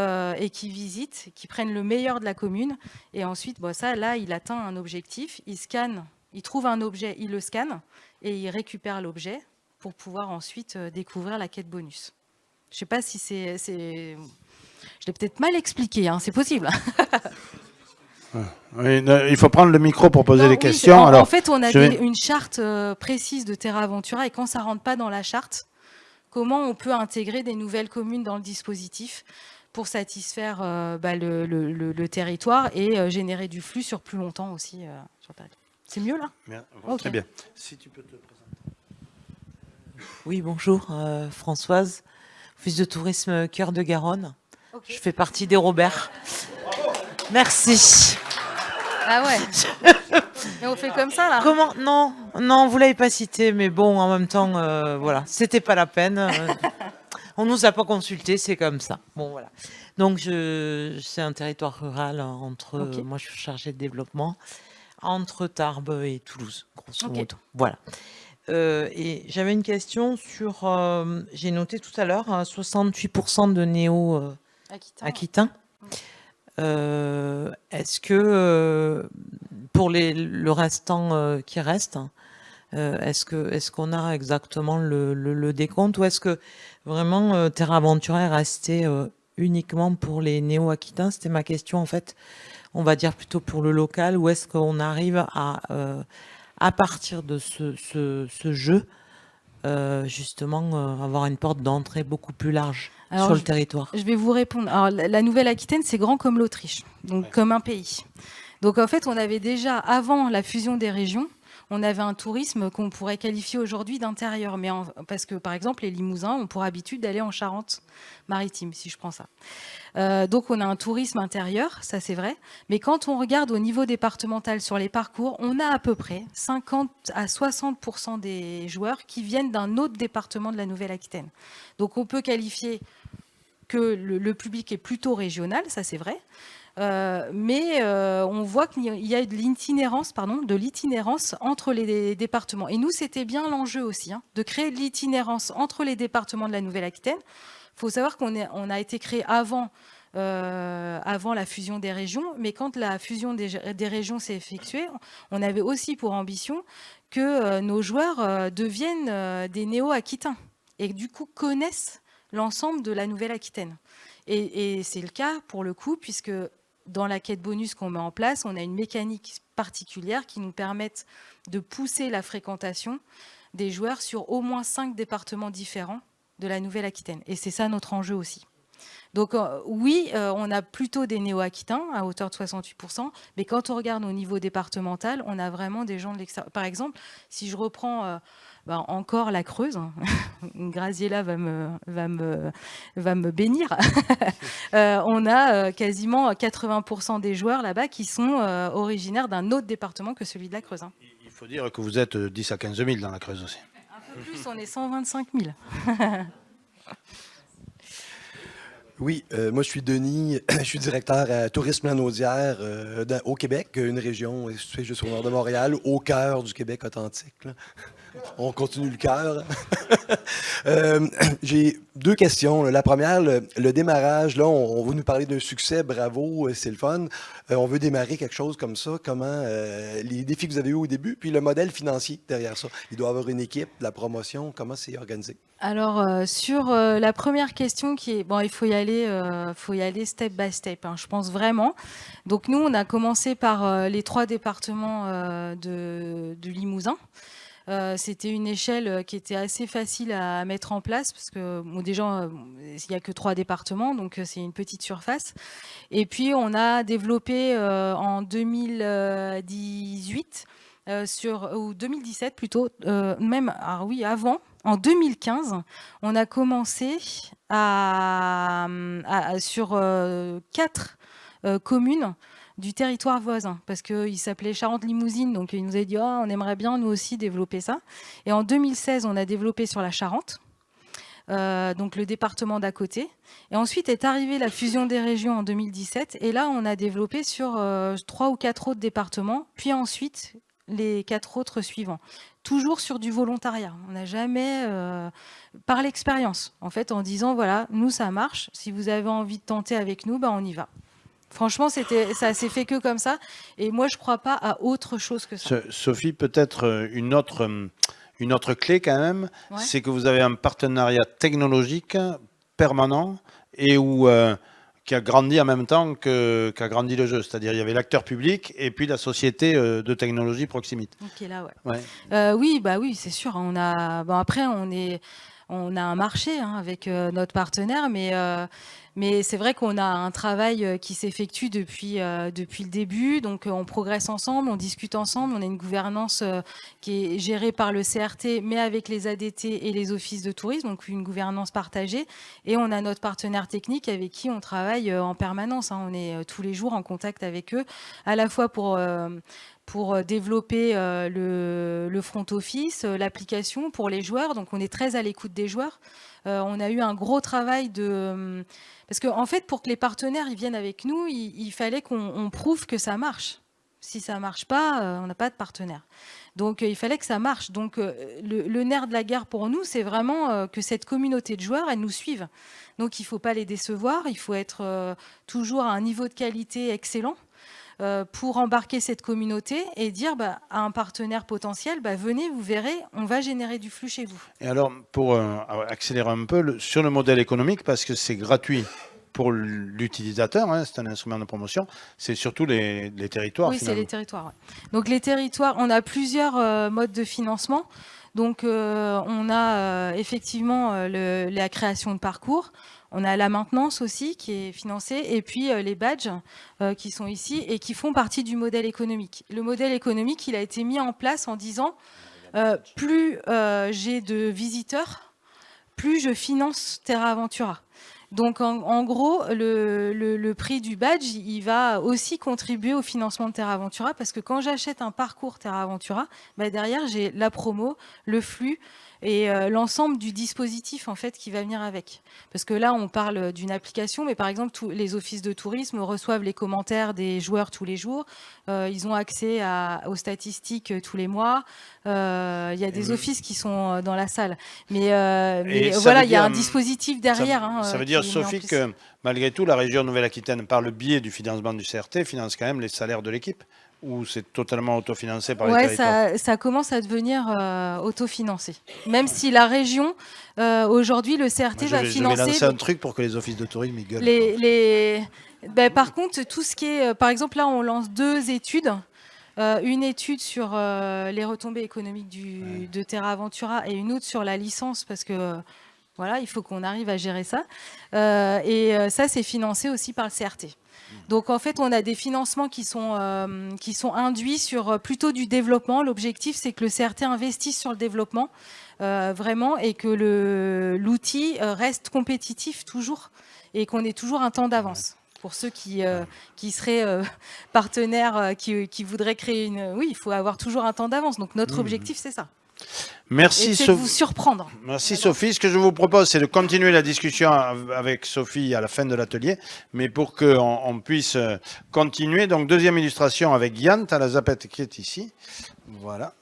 qui visite, qui prennent le meilleur de la commune. Et ensuite, là, il atteint un objectif, il scanne. Il trouve un objet, il le scanne et il récupère l'objet pour pouvoir ensuite découvrir la quête bonus. Je ne sais pas si c'est... Je l'ai peut-être mal expliqué, hein, c'est possible. Oui, il faut prendre le micro pour poser Non, les oui, questions. en fait, on a je vais- une charte précise de Terra Aventura et quand ça ne rentre pas dans la charte, comment on peut intégrer des nouvelles communes dans le dispositif pour satisfaire le territoire et générer du flux sur plus longtemps aussi sur le territoire. C'est mieux là? Bien, Ok. Très bien. Si tu peux te présenter. Oui, bonjour, Françoise, Office de tourisme Cœur de Garonne. Ok. Je fais partie des Robert. Merci. Ah ouais. Et on fait comme ça là? Comment? Non, non, vous l'avez pas cité, mais bon, en même temps, voilà, c'était pas la peine. On nous a pas consulté, c'est comme ça. Bon, voilà. Donc, c'est un territoire rural entre. Ok. Moi, je suis chargée de développement entre Tarbes et Toulouse, grosso Ok. modo. Voilà. Et j'avais une question sur. J'ai noté tout à l'heure 68% de néo-aquitains. Est-ce que pour le restant qui reste, est-ce qu'on a exactement le décompte ou est-ce que vraiment Terra Aventura est resté uniquement pour les néo-aquitains? C'était ma question en fait. On va dire plutôt pour le local ou est-ce qu'on arrive à partir de ce jeu justement avoir une porte d'entrée beaucoup plus large Alors, sur le territoire? Je vais vous répondre. Alors, la Nouvelle-Aquitaine, c'est grand comme l'Autriche, donc comme un pays. Donc en fait, on avait déjà, avant la fusion des régions, on avait un tourisme qu'on pourrait qualifier aujourd'hui d'intérieur. Parce que, par exemple, les Limousins ont pour habitude d'aller en Charente-Maritime, si je prends ça. Donc on a un tourisme intérieur, ça c'est vrai. Mais quand on regarde au niveau départemental sur les parcours, on a à peu près 50 à 60% des joueurs qui viennent d'un autre département de la Nouvelle-Aquitaine. Donc on peut qualifier que le public est plutôt régional, ça c'est vrai. Mais on voit qu'il y a de l'itinérance entre les départements. Et nous, c'était bien l'enjeu aussi, hein, de créer de l'itinérance entre les départements de la Nouvelle-Aquitaine. Il faut savoir qu'on a été créé avant la fusion des régions, mais quand la fusion des régions s'est effectuée, on avait aussi pour ambition que nos joueurs deviennent des néo-aquitains et du coup connaissent l'ensemble de la Nouvelle-Aquitaine. Et c'est le cas pour le coup, puisque dans la quête bonus qu'on met en place, on a une mécanique particulière qui nous permet de pousser la fréquentation des joueurs sur au moins 5 départements différents de la Nouvelle-Aquitaine. Et c'est ça notre enjeu aussi. Donc oui, on a plutôt des néo-aquitains à hauteur de 68%, mais quand on regarde au niveau départemental, on a vraiment des gens de l'extérieur. Par exemple, si je reprends encore la Creuse, Graziella va me bénir, on a quasiment 80% des joueurs là-bas qui sont originaires d'un autre département que celui de la Creuse. Il faut dire que vous êtes 10 à 15 000 dans la Creuse aussi. Un peu plus, on est 125 000. Oui, moi je suis Denis, je suis directeur à Tourisme Lanaudière au Québec, une région située juste au nord de Montréal, au cœur du Québec authentique, là. On continue le cœur. J'ai deux questions. La première, le démarrage, là, on veut nous parler d'un succès, bravo, c'est le fun. On veut démarrer quelque chose comme ça. Comment les défis que vous avez eu au début, puis le modèle financier derrière ça. Il doit y avoir une équipe, de la promotion, comment c'est organisé? Alors, sur la première question qui est... Bon, il faut y aller step by step, hein, je pense vraiment. Donc, nous, on a commencé par les 3 départements du Limousin. C'était une échelle qui était assez facile à mettre en place parce que bon, déjà, il n'y a que 3 départements, donc c'est une petite surface. Et puis, on a développé en 2018, ou 2017 plutôt, même, alors oui, avant, en 2015, on a commencé sur 4 communes du territoire voisin, parce qu'il s'appelait Charente-Limousine, donc il nous a dit oh, on aimerait bien nous aussi développer ça. Et en 2016, on a développé sur la Charente, donc le département d'à côté. Et ensuite est arrivée la fusion des régions en 2017, et là on a développé sur 3 ou 4 autres départements, puis ensuite les 4 autres suivants. Toujours sur du volontariat. On n'a jamais, par l'expérience, en fait, en disant voilà, nous ça marche, si vous avez envie de tenter avec nous, ben, on y va. Franchement, ça s'est fait que comme ça. Et moi, je ne crois pas à autre chose que ça. Sophie, peut-être une autre clé quand même, Ouais. c'est que vous avez un partenariat technologique permanent et qui a grandi en même temps qu'a grandi le jeu. C'est-à-dire il y avait l'acteur public et puis la société de technologie Proximit. Ok, là, ouais. Ouais. Oui, bah oui, c'est sûr. Après, on a un marché avec notre partenaire, mais c'est vrai qu'on a un travail qui s'effectue depuis le début. Donc, on progresse ensemble, on discute ensemble. On a une gouvernance qui est gérée par le CRT, mais avec les ADT et les offices de tourisme, donc une gouvernance partagée. Et on a notre partenaire technique avec qui on travaille en permanence. On est tous les jours en contact avec eux, à la fois pour développer le front office, l'application pour les joueurs. Donc, on est très à l'écoute des joueurs. On a eu un gros travail parce qu'en fait, pour que les partenaires ils viennent avec nous, il fallait qu'on prouve que ça marche. Si ça ne marche pas, on n'a pas de partenaire. Donc, il fallait que ça marche. Donc, le nerf de la guerre pour nous, c'est vraiment que cette communauté de joueurs, elle nous suive. Donc, il ne faut pas les décevoir. Il faut être toujours à un niveau de qualité excellent pour embarquer cette communauté et dire à un partenaire potentiel, venez, vous verrez, on va générer du flux chez vous. Et alors, pour accélérer un peu, sur le modèle économique, parce que c'est gratuit pour l'utilisateur, c'est un instrument de promotion, c'est surtout les territoires. Oui, c'est les territoires. Ouais. Donc les territoires, on a plusieurs modes de financement. Donc on a effectivement la création de parcours. On a la maintenance aussi qui est financée et puis les badges qui sont ici et qui font partie du modèle économique. Le modèle économique, il a été mis en place en disant plus j'ai de visiteurs, plus je finance Terra Aventura. Donc en gros, le prix du badge, il va aussi contribuer au financement de Terra Aventura parce que quand j'achète un parcours Terra Aventura, derrière j'ai la promo, le flux et l'ensemble du dispositif en fait qui va venir avec. Parce que là, on parle d'une application, mais par exemple, tous les offices de tourisme reçoivent les commentaires des joueurs tous les jours. Ils ont accès aux statistiques tous les mois. Il y a des offices qui sont dans la salle. Mais voilà, il y a un dispositif derrière. Ça veut dire, Sophie, que malgré tout, la région Nouvelle-Aquitaine, par le biais du financement du CRT, finance quand même les salaires de l'équipe. Ou c'est totalement autofinancé par les territoires? Ça commence à devenir autofinancé. Même si la région, aujourd'hui, le CRT va financer... Je vais lancer un truc pour que les offices de tourisme ils gueulent. Par contre, tout ce qui est... Par exemple, là, on lance 2 études. Une étude sur les retombées économiques de Terra Aventura et une autre sur la licence, parce que... Voilà, il faut qu'on arrive à gérer ça. Et ça, c'est financé aussi par le CRT. Donc, en fait, on a des financements qui sont induits sur plutôt du développement. L'objectif, c'est que le CRT investisse sur le développement, vraiment, et que l'outil reste compétitif toujours, et qu'on ait toujours un temps d'avance. Pour ceux qui seraient partenaires, qui voudraient créer une... Oui, il faut avoir toujours un temps d'avance. Donc, notre objectif, c'est ça. Merci Sophie. De vous surprendre. Merci Sophie. Ce que je vous propose, c'est de continuer la discussion avec Sophie à la fin de l'atelier, mais pour qu'on puisse continuer. Donc, deuxième illustration avec Yann Talazapet qui est ici. Voilà.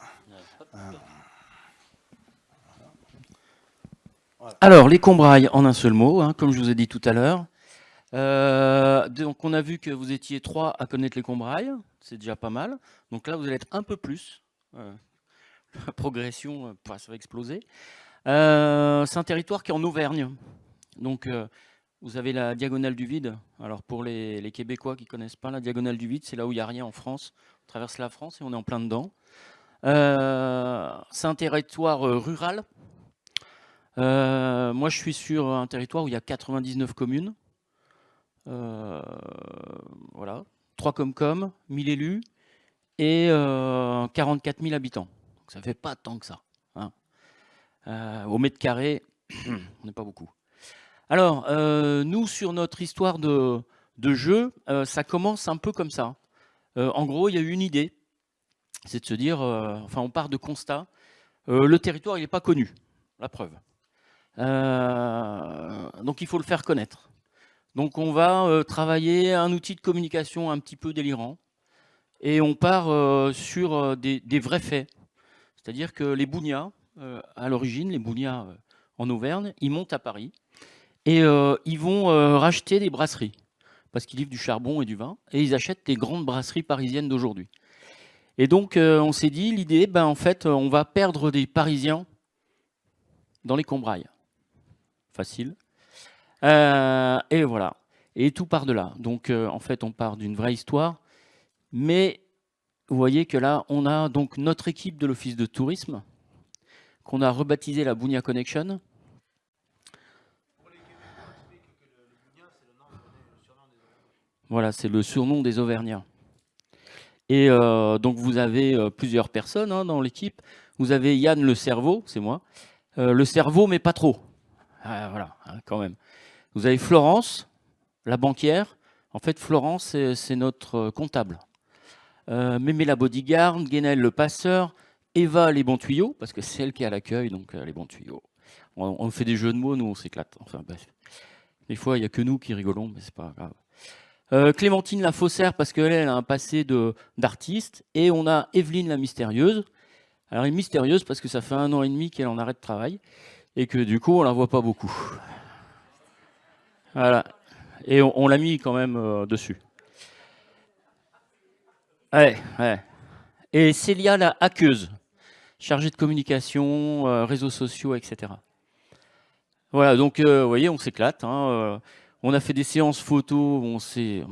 Alors, les Combrailles, en un seul mot, comme je vous ai dit tout à l'heure. Donc, on a vu que vous étiez 3 à connaître les Combrailles. C'est déjà pas mal. Donc là, vous allez être un peu plus. La progression, ça va exploser. C'est un territoire qui est en Auvergne. Donc, vous avez la diagonale du vide. Alors, pour les Québécois qui ne connaissent pas, la diagonale du vide, c'est là où il n'y a rien en France. On traverse la France et on est en plein dedans. C'est un territoire rural. Moi, je suis sur un territoire où il y a 99 communes. Voilà. 3 Comcom, 1000 élus et 44 000 habitants. Ça ne fait pas tant que ça. Au mètre carré, on n'est pas beaucoup. Alors, nous, sur notre histoire de jeu, ça commence un peu comme ça. En gros, il y a eu une idée. C'est de se dire, on part de constat. Le territoire, il n'est pas connu. La preuve. Donc, il faut le faire connaître. Donc, on va travailler un outil de communication un petit peu délirant. Et on part sur des vrais faits. C'est-à-dire que les Bougnats, à l'origine, les Bougnats en Auvergne, ils montent à Paris et ils vont racheter des brasseries parce qu'ils livrent du charbon et du vin et ils achètent des grandes brasseries parisiennes d'aujourd'hui. Et donc, on s'est dit, l'idée, en fait, on va perdre des Parisiens dans les Combrailles. Facile. Et voilà. Et tout part de là. Donc, en fait, on part d'une vraie histoire. Mais vous voyez que là, on a donc notre équipe de l'Office de tourisme, qu'on a rebaptisé la Bunia Connection. Voilà, c'est le surnom des Auvergnats. Et donc, vous avez plusieurs personnes dans l'équipe. Vous avez Yann le cerveau, c'est moi. Le cerveau, mais pas trop. Voilà, quand même. Vous avez Florence, la banquière. En fait, Florence, c'est notre comptable. Mémé la bodyguard, Guénel le passeur, Eva les bons tuyaux, parce que c'est elle qui est à l'accueil, donc les bons tuyaux. On fait des jeux de mots, nous on s'éclate. Enfin bref. Des fois, il n'y a que nous qui rigolons, mais c'est pas grave. Clémentine la faussaire, parce qu'elle a un passé d'artiste. Et on a Evelyne la mystérieuse. Alors elle est mystérieuse parce que ça fait 1 an et demi qu'elle en arrêt de travail. Et que du coup, on la voit pas beaucoup. Voilà. Et on l'a mis quand même dessus. Ouais. Et Célia la hackeuse, chargée de communication, réseaux sociaux, etc. Voilà, donc vous voyez, on s'éclate. On a fait des séances photos, on s'est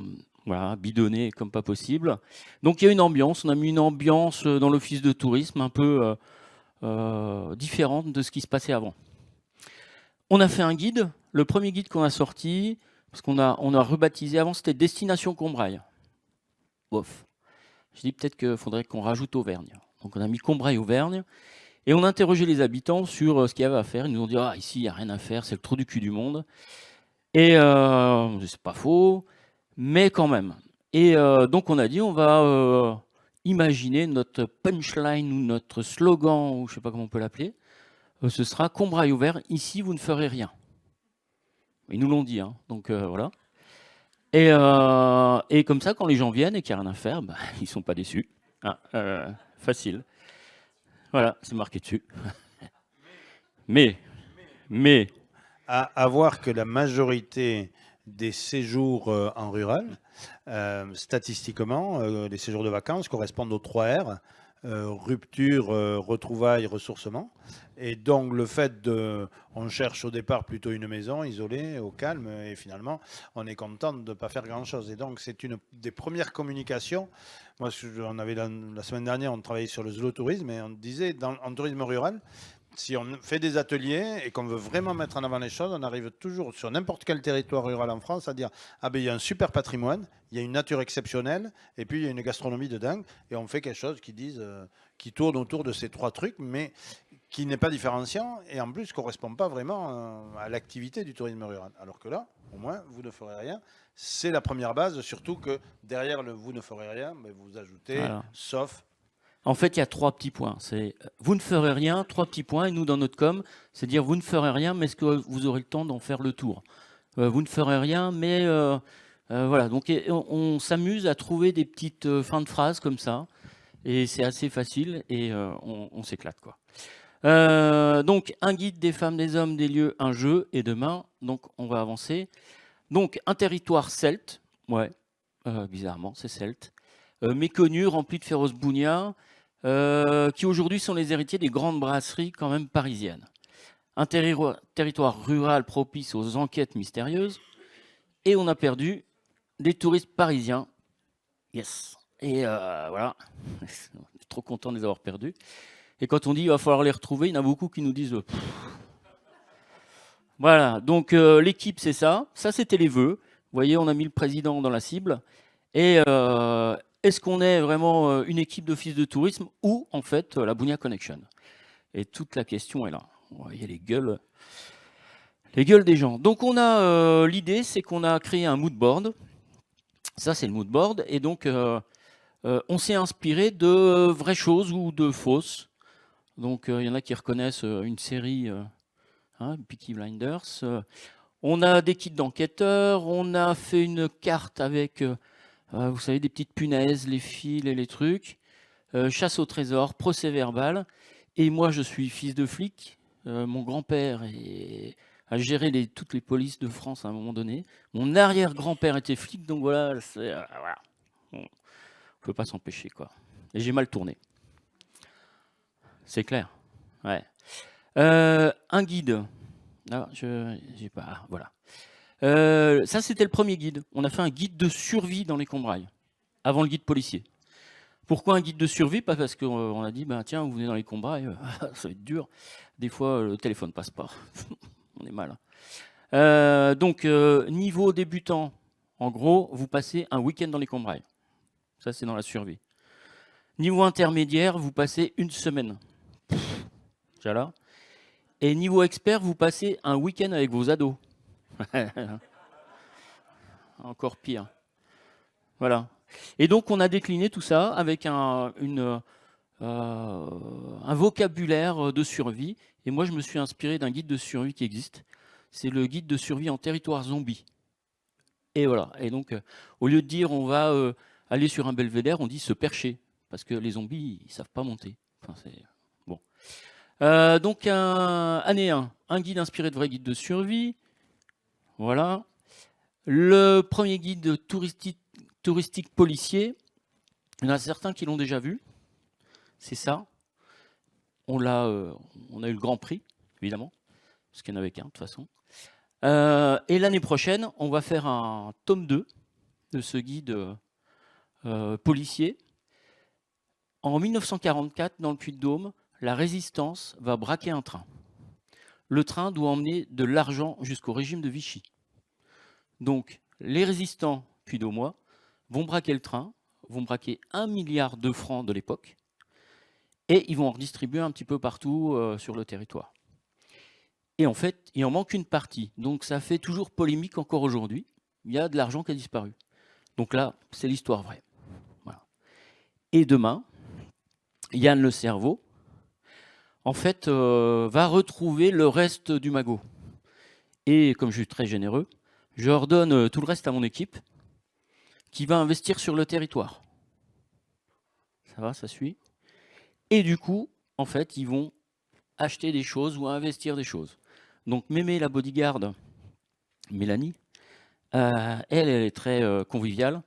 bidonné comme pas possible. Donc il y a une ambiance, on a mis une ambiance dans l'office de tourisme un peu différente de ce qui se passait avant. On a fait un guide, le premier guide qu'on a sorti, parce qu'on a rebaptisé avant, c'était Destination Combrailles. Bof. Je dis peut-être qu'il faudrait qu'on rajoute Auvergne. Donc on a mis Combrailles-Auvergne et on a interrogé les habitants sur ce qu'il y avait à faire. Ils nous ont dit ici il n'y a rien à faire, c'est le trou du cul du monde. Et c'est pas faux, mais quand même. Et donc on a dit on va imaginer notre punchline ou notre slogan, ou je ne sais pas comment on peut l'appeler. Ce sera Combrailles-Auvergne, ici vous ne ferez rien. Ils nous l'ont dit, donc voilà. Et comme ça, quand les gens viennent et qu'il n'y a rien à faire, ils ne sont pas déçus. Facile. Voilà, c'est marqué dessus. Mais. À voir que la majorité des séjours en rural, statistiquement, les séjours de vacances correspondent aux 3 R. Rupture, retrouvailles, ressourcement. Et donc le fait on cherche au départ plutôt une maison isolée, au calme, et finalement on est content de ne pas faire grand-chose. Et donc c'est une des premières communications. Moi, on avait la semaine dernière, on travaillait sur le zootourisme et on disait en tourisme rural, si on fait des ateliers et qu'on veut vraiment mettre en avant les choses, on arrive toujours sur n'importe quel territoire rural en France à dire il y a un super patrimoine, il y a une nature exceptionnelle et puis il y a une gastronomie de dingue et on fait quelque chose qui tourne autour de ces 3 trucs mais qui n'est pas différenciant et en plus ne correspond pas vraiment à l'activité du tourisme rural. Alors que là, au moins, vous ne ferez rien. C'est la première base, surtout que derrière le vous ne ferez rien, mais vous ajoutez sauf. En fait, il y a 3 petits points. C'est vous ne ferez rien, 3 petits points. Et nous, dans notre com, c'est dire vous ne ferez rien, mais est-ce que vous aurez le temps d'en faire le tour vous ne ferez rien, mais voilà. Donc, on s'amuse à trouver des petites fins de phrases comme ça. Et c'est assez facile et on s'éclate, quoi. Donc, un guide des femmes, des hommes, des lieux, un jeu. Et demain, donc, on va avancer. Donc, un territoire celte. Ouais, bizarrement, c'est celte. Méconnu, rempli de féroces bougnats. Qui aujourd'hui sont les héritiers des grandes brasseries quand même parisiennes. Un territoire rural propice aux enquêtes mystérieuses. Et on a perdu des touristes parisiens. Yes. Et voilà, je suis trop content de les avoir perdus. Et quand on dit il va falloir les retrouver, il y en a beaucoup qui nous disent Voilà, donc l'équipe c'est ça. Ça c'était les vœux. Vous voyez, on a mis le président dans la cible. Et est-ce qu'on est vraiment une équipe d'office de tourisme ou en fait la Bunia Connection? Et toute la question est là. Vous voyez les gueules des gens. Donc on a l'idée, c'est qu'on a créé un mood board. Ça c'est le mood board. Et donc on s'est inspiré de vraies choses ou de fausses. Donc il y en a qui reconnaissent une série Peaky Blinders. On a des kits d'enquêteurs. On a fait une carte avec vous savez, des petites punaises, les fils et les trucs, chasse au trésor, procès verbal. Et moi, je suis fils de flic. Mon grand-père a géré toutes les polices de France à un moment donné. Mon arrière-grand-père était flic, donc voilà, voilà. On ne peut pas s'empêcher, quoi. Et j'ai mal tourné. C'est clair. Ouais. Un guide. Ah, j'ai pas. Voilà. Ça, c'était le premier guide. On a fait un guide de survie dans les Combrailles, avant le guide policier. Pourquoi un guide de survie? Pas parce qu'on a dit, tiens, vous venez dans les Combrailles, ça va être dur. Des fois, le téléphone passe pas. On est mal. Donc, niveau débutant, en gros, vous passez un week-end dans les Combrailles. Ça, c'est dans la survie. Niveau intermédiaire, vous passez une semaine. Déjà là. Et niveau expert, vous passez un week-end avec vos ados. Encore pire. Voilà. Et donc, on a décliné tout ça avec un vocabulaire de survie. Et moi, je me suis inspiré d'un guide de survie qui existe. C'est le guide de survie en territoire zombie. Et voilà. Et donc, au lieu de dire on va aller sur un belvédère, on dit se percher. Parce que les zombies, ils ne savent pas monter. Enfin, c'est bon. Donc, année 1, un guide inspiré de vrais guides de survie. Voilà. Le premier guide touristique policier, il y en a certains qui l'ont déjà vu. C'est ça. On a eu le grand prix, évidemment, parce qu'il n'y en avait qu'un, de toute façon. Et l'année prochaine, on va faire un tome 2 de ce guide policier. En 1944, dans le Puy-de-Dôme, la résistance va braquer un train. Le train doit emmener de l'argent jusqu'au régime de Vichy. Donc, les résistants puy-de-dômois vont braquer le train, vont braquer 1 milliard de francs de l'époque, et ils vont en redistribuer un petit peu partout sur le territoire. Et en fait, il en manque une partie. Donc, ça fait toujours polémique encore aujourd'hui. Il y a de l'argent qui a disparu. Donc là, c'est l'histoire vraie. Voilà. Et demain, Yann Le Cerveau, en fait, va retrouver le reste du magot. Et comme je suis très généreux, je redonne tout le reste à mon équipe qui va investir sur le territoire. Ça va, ça suit. Et du coup, en fait, ils vont acheter des choses ou investir des choses. Donc Mémé, la bodyguard, Mélanie, elle est très conviviale.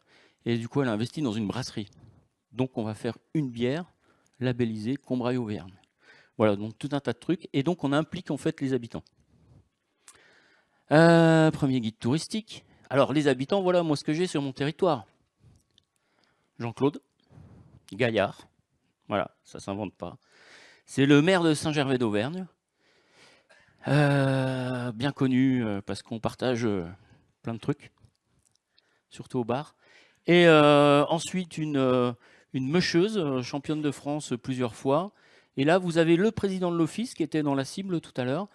Et du coup, elle a investi dans une brasserie. Donc on va faire une bière labellisée Combrailles-Auvergne. Voilà, donc tout un tas de trucs. Et donc on implique en fait les habitants. Premier guide touristique. Alors les habitants, voilà moi ce que j'ai sur mon territoire. Jean-Claude Gaillard. Voilà, ça ne s'invente pas. C'est le maire de Saint-Gervais d'Auvergne. Bien connu parce qu'on partage plein de trucs, surtout au bar. Et ensuite une meucheuse, championne de France plusieurs fois. Et là, vous avez le président de l'office qui était dans la cible tout à l'heure,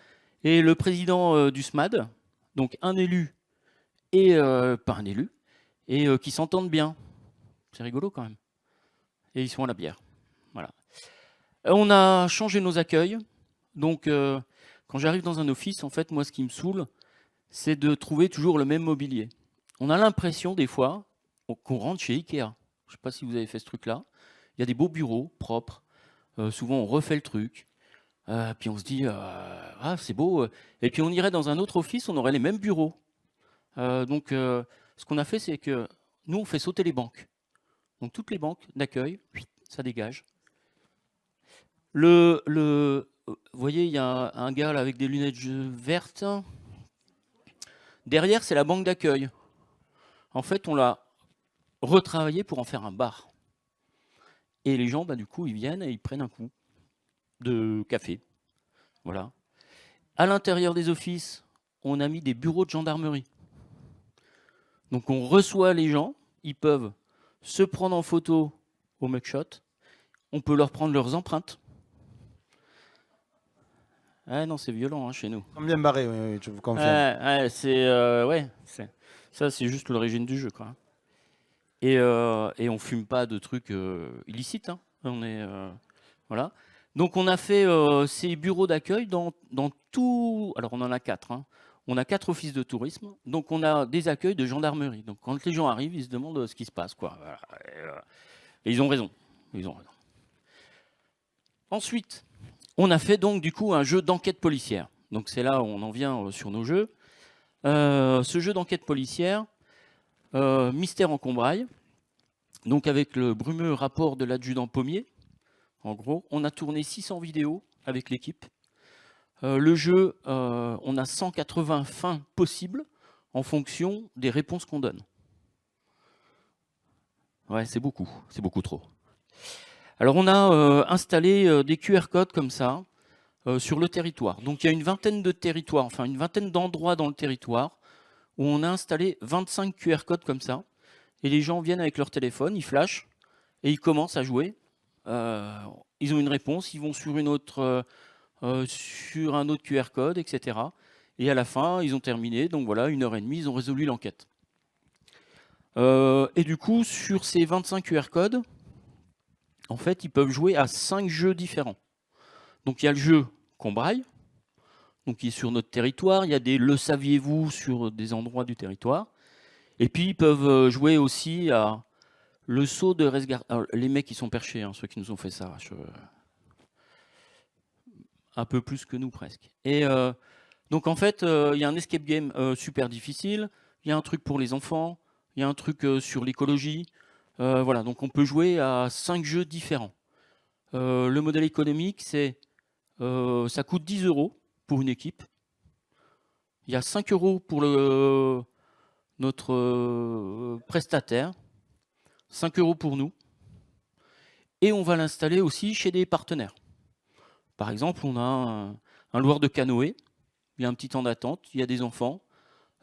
et le président du SMAD, donc un élu et pas un élu, et qui s'entendent bien. C'est rigolo quand même. Et ils sont à la bière. Voilà. On a changé nos accueils. Donc, quand j'arrive dans un office, en fait, moi, ce qui me saoule, c'est de trouver toujours le même mobilier. On a l'impression, des fois, qu'on rentre chez Ikea. Je ne sais pas si vous avez fait ce truc-là. Il y a des beaux bureaux propres. Souvent, on refait le truc. Puis on se dit, ah, c'est beau. Et puis on irait dans un autre office, on aurait les mêmes bureaux. Donc, ce qu'on a fait, c'est que nous, on fait sauter les banques. Donc, toutes les banques d'accueil, ça dégage. Vous voyez, il y a un gars là, avec des lunettes vertes. Derrière, c'est la banque d'accueil. En fait, on l'a retravaillé pour en faire un bar. Et les gens, du coup, ils viennent et ils prennent un coup de café. Voilà. À l'intérieur des offices, on a mis des bureaux de gendarmerie. Donc on reçoit les gens, ils peuvent se prendre en photo au mugshot, on peut leur prendre leurs empreintes. Ah non, c'est violent chez nous. Ils sont bien barrés, oui, je vous confirme. Ça c'est juste l'origine du jeu, quoi. Et on fume pas de trucs illicites. Hein. Voilà. Donc on a fait ces bureaux d'accueil dans tout. Alors on en a 4. Hein. On a 4 offices de tourisme. Donc on a des accueils de gendarmerie. Donc quand les gens arrivent, ils se demandent ce qui se passe, quoi. Et ils ont raison. Ils ont raison. Ensuite, on a fait donc du coup un jeu d'enquête policière. Donc c'est là où on en vient sur nos jeux. Ce jeu d'enquête policière, Mystère en Combrailles. Donc avec le brumeux rapport de l'adjudant Pommier. En gros, on a tourné 600 vidéos avec l'équipe. Le jeu, on a 180 fins possibles en fonction des réponses qu'on donne. Ouais, c'est beaucoup trop. Alors on a installé des QR codes comme ça sur le territoire. Donc il y a une vingtaine de territoires, enfin une vingtaine d'endroits dans le territoire où on a installé 25 QR codes comme ça. Et les gens viennent avec leur téléphone, ils flashent et ils commencent à jouer. Ils ont une réponse, ils vont sur sur un autre QR code, etc. Et à la fin, ils ont terminé. Donc voilà, 1h30, ils ont résolu l'enquête. Et du coup, sur ces 25 QR codes, en fait, ils peuvent jouer à 5 jeux différents. Donc il y a le jeu qu'on braille, donc qui est sur notre territoire. Il y a des le saviez-vous sur des endroits du territoire. Et puis ils peuvent jouer aussi à le saut de resgard. Les mecs qui sont perchés, hein, ceux qui nous ont fait ça, un peu plus que nous presque. Et donc en fait, il y a un escape game super difficile. Il y a un truc pour les enfants. Il y a un truc sur l'écologie. Voilà, donc on peut jouer à 5 jeux différents. Le modèle économique, c'est ça coûte 10 € pour une équipe. Il y a 5 € pour notre prestataire, 5 € pour nous. Et on va l'installer aussi chez des partenaires. Par exemple, on a un loueur de canoë. Il y a un petit temps d'attente. Il y a des enfants.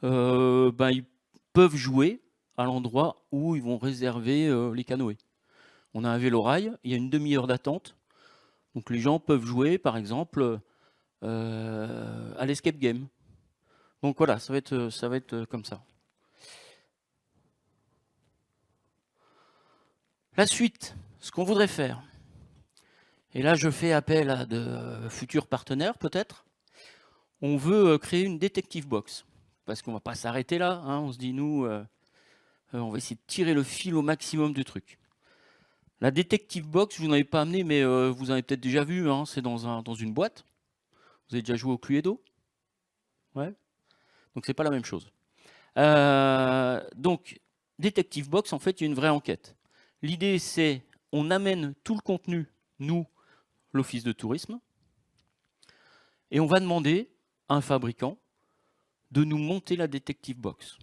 Ils peuvent jouer à l'endroit où ils vont réserver les canoës. On a un vélo-rail. Il y a une demi-heure d'attente. Donc les gens peuvent jouer, par exemple, à l'escape game. Donc voilà, ça va être comme ça. La suite, ce qu'on voudrait faire, et là je fais appel à de futurs partenaires peut-être, on veut créer une detective box, parce qu'on ne va pas s'arrêter là, hein, on se dit nous, on va essayer de tirer le fil au maximum du truc. La detective box, je vous en avais pas amené, mais vous en avez peut-être déjà vu, hein, c'est dans une boîte. Vous avez déjà joué au Cluedo? Ouais. Donc c'est pas la même chose. Donc, detective box, en fait, il y a une vraie enquête. L'idée, c'est on amène tout le contenu, nous, l'office de tourisme, et on va demander à un fabricant de nous monter la detective box.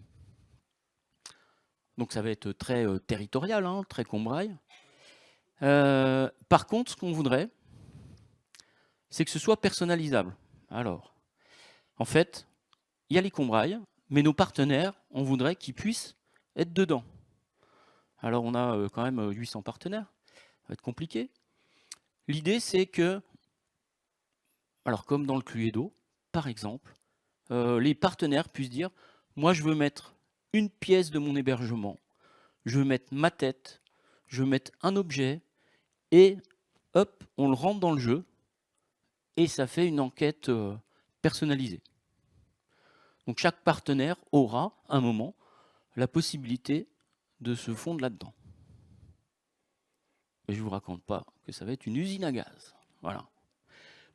Donc ça va être très territorial, hein, très combraille. Par contre, ce qu'on voudrait, c'est que ce soit personnalisable. Alors, en fait, il y a les combrailles, mais nos partenaires, on voudrait qu'ils puissent être dedans. Alors on a quand même 800 partenaires, ça va être compliqué. L'idée c'est que, alors comme dans le Cluedo, par exemple, les partenaires puissent dire, moi je veux mettre une pièce de mon hébergement, je veux mettre ma tête, je veux mettre un objet, et hop, on le rentre dans le jeu, et ça fait une enquête personnalisée. Donc chaque partenaire aura, à un moment, la possibilité de se fondre là-dedans. Et je ne vous raconte pas que ça va être une usine à gaz. Voilà.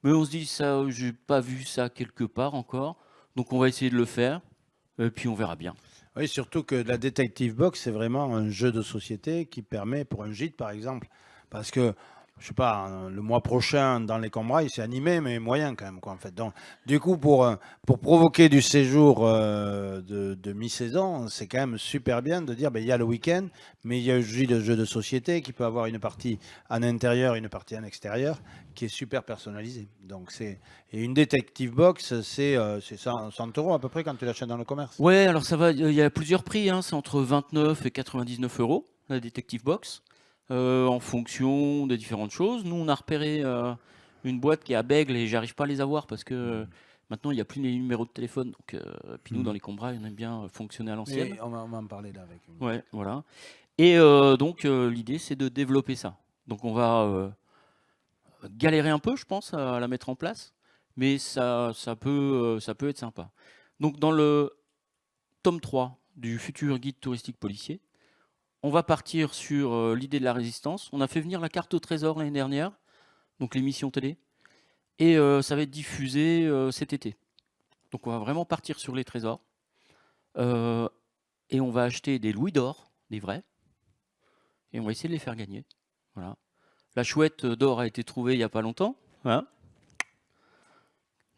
Mais on se dit, ça, je n'ai pas vu ça quelque part encore, donc on va essayer de le faire, et puis on verra bien. Oui, surtout que la Detective Box, c'est vraiment un jeu de société qui permet, pour un gîte par exemple, parce que, je sais pas, le mois prochain, dans les Combrailles, c'est animé, mais moyen quand même, quoi, en fait. Donc, du coup, pour provoquer du séjour de mi-saison, c'est quand même super bien de dire, ben, il y a le week-end, mais il y a aussi le jeu de société qui peut avoir une partie en intérieur, une partie en extérieur, qui est super personnalisée. Donc, et une Detective Box, c'est 100 € à peu près quand tu l'achètes dans le commerce. Ouais, alors ça va, il y a plusieurs prix, hein, c'est entre 29 et 99 € la Detective Box, en fonction des différentes choses. Nous, on a repéré une boîte qui est à Bègle et j'arrive pas à les avoir parce que maintenant il n'y a plus les numéros de téléphone. Donc, puis nous, dans les Combrailles, on aime bien fonctionner à l'ancienne. Et on va en parler là avec une. Ouais, voilà. Et donc l'idée, c'est de développer ça. Donc on va galérer un peu, je pense, à la mettre en place, mais ça peut être sympa. Donc dans le tome 3 du futur guide touristique policier, on va partir sur l'idée de la résistance. On a fait venir la carte au trésor l'année dernière, donc l'émission télé, et ça va être diffusé cet été. Donc on va vraiment partir sur les trésors, et on va acheter des louis d'or, des vrais, et on va essayer de les faire gagner. Voilà. La chouette d'or a été trouvée il n'y a pas longtemps, hein,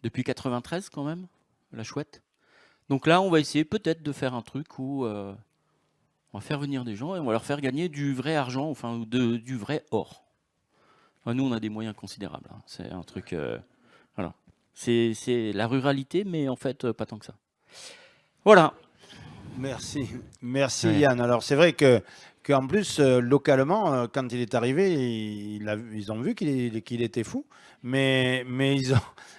depuis 93 quand même, la chouette. Donc là, on va essayer peut-être de faire un truc où on va faire venir des gens et on va leur faire gagner du vrai argent, enfin du vrai or. Enfin, nous, on a des moyens considérables. Hein. C'est un truc... voilà. C'est la ruralité, mais en fait, pas tant que ça. Voilà. Merci, merci Ouais. Yann. Alors c'est vrai que qu'en plus localement, quand il est arrivé, ils ont vu qu'il était fou, mais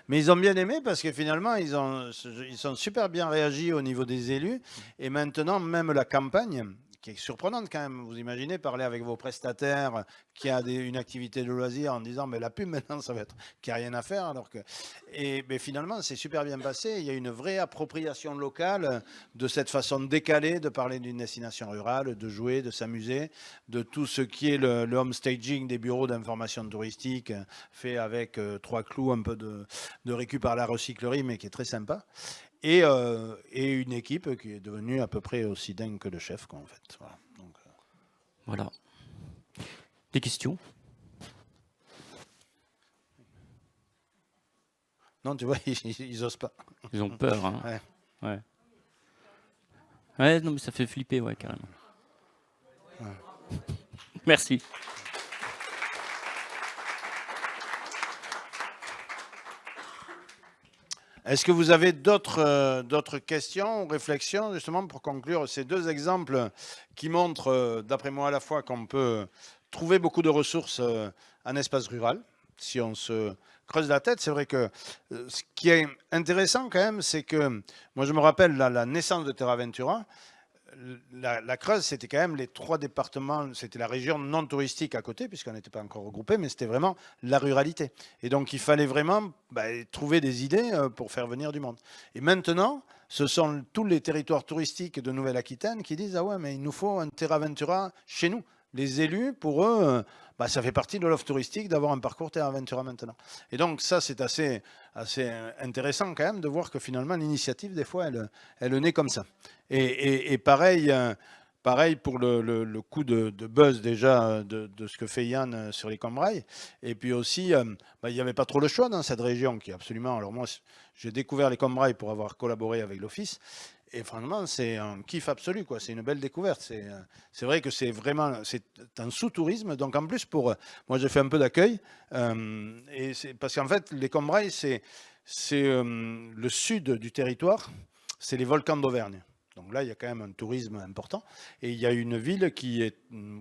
ils ont bien aimé parce que finalement ils sont super bien réagi au niveau des élus et maintenant même la campagne qui est surprenante quand même. Vous imaginez parler avec vos prestataires qui a une activité de loisir en disant mais la pub maintenant ça va être qu'il n'y a rien à faire alors que mais finalement c'est super bien passé. Il y a une vraie appropriation locale de cette façon décalée de parler d'une destination rurale, de jouer, de s'amuser, de tout ce qui est le home staging des bureaux d'information touristique fait avec 3 clous, un peu de récup par la recyclerie, mais qui est très sympa. Et une équipe qui est devenue à peu près aussi dingue que le chef, quoi, en fait. Voilà. Donc, Voilà. Des questions? non, tu vois, ils osent pas. Ils ont peur. Hein. Ouais. Ouais. Ouais, non, mais ça fait flipper, ouais, carrément. Ouais. Merci. Est-ce que vous avez d'autres questions ou réflexions, justement, pour conclure ces deux exemples qui montrent, d'après moi, à la fois qu'on peut trouver beaucoup de ressources en espace rural, si on se creuse la tête. C'est vrai que ce qui est intéressant quand même, c'est que, moi je me rappelle la naissance de Terra Ventura, la Creuse, c'était quand même les 3 départements, c'était la région non touristique à côté, puisqu'on n'était pas encore regroupé, mais c'était vraiment la ruralité. Et donc, il fallait vraiment trouver des idées pour faire venir du monde. Et maintenant, ce sont tous les territoires touristiques de Nouvelle-Aquitaine qui disent « Ah ouais, mais il nous faut un Terra Ventura chez nous ». Les élus, pour eux, ça fait partie de l'offre touristique d'avoir un parcours Terra Ventura maintenant. Et donc ça, c'est assez intéressant quand même de voir que finalement l'initiative, des fois, elle naît comme ça. Et pareil pour le coup de buzz déjà de ce que fait Yann sur les Combrailles. Et puis aussi, il n'y avait pas trop le choix dans cette région qui est absolument... Alors moi, j'ai découvert les Combrailles pour avoir collaboré avec l'Office. Et franchement, c'est un kiff absolu, quoi. C'est une belle découverte. C'est vrai que c'est un sous-tourisme. Donc en plus, moi, j'ai fait un peu d'accueil. Parce qu'en fait, les Combrailles, c'est le sud du territoire. C'est les volcans d'Auvergne. Donc là, il y a quand même un tourisme important. Et il y a une ville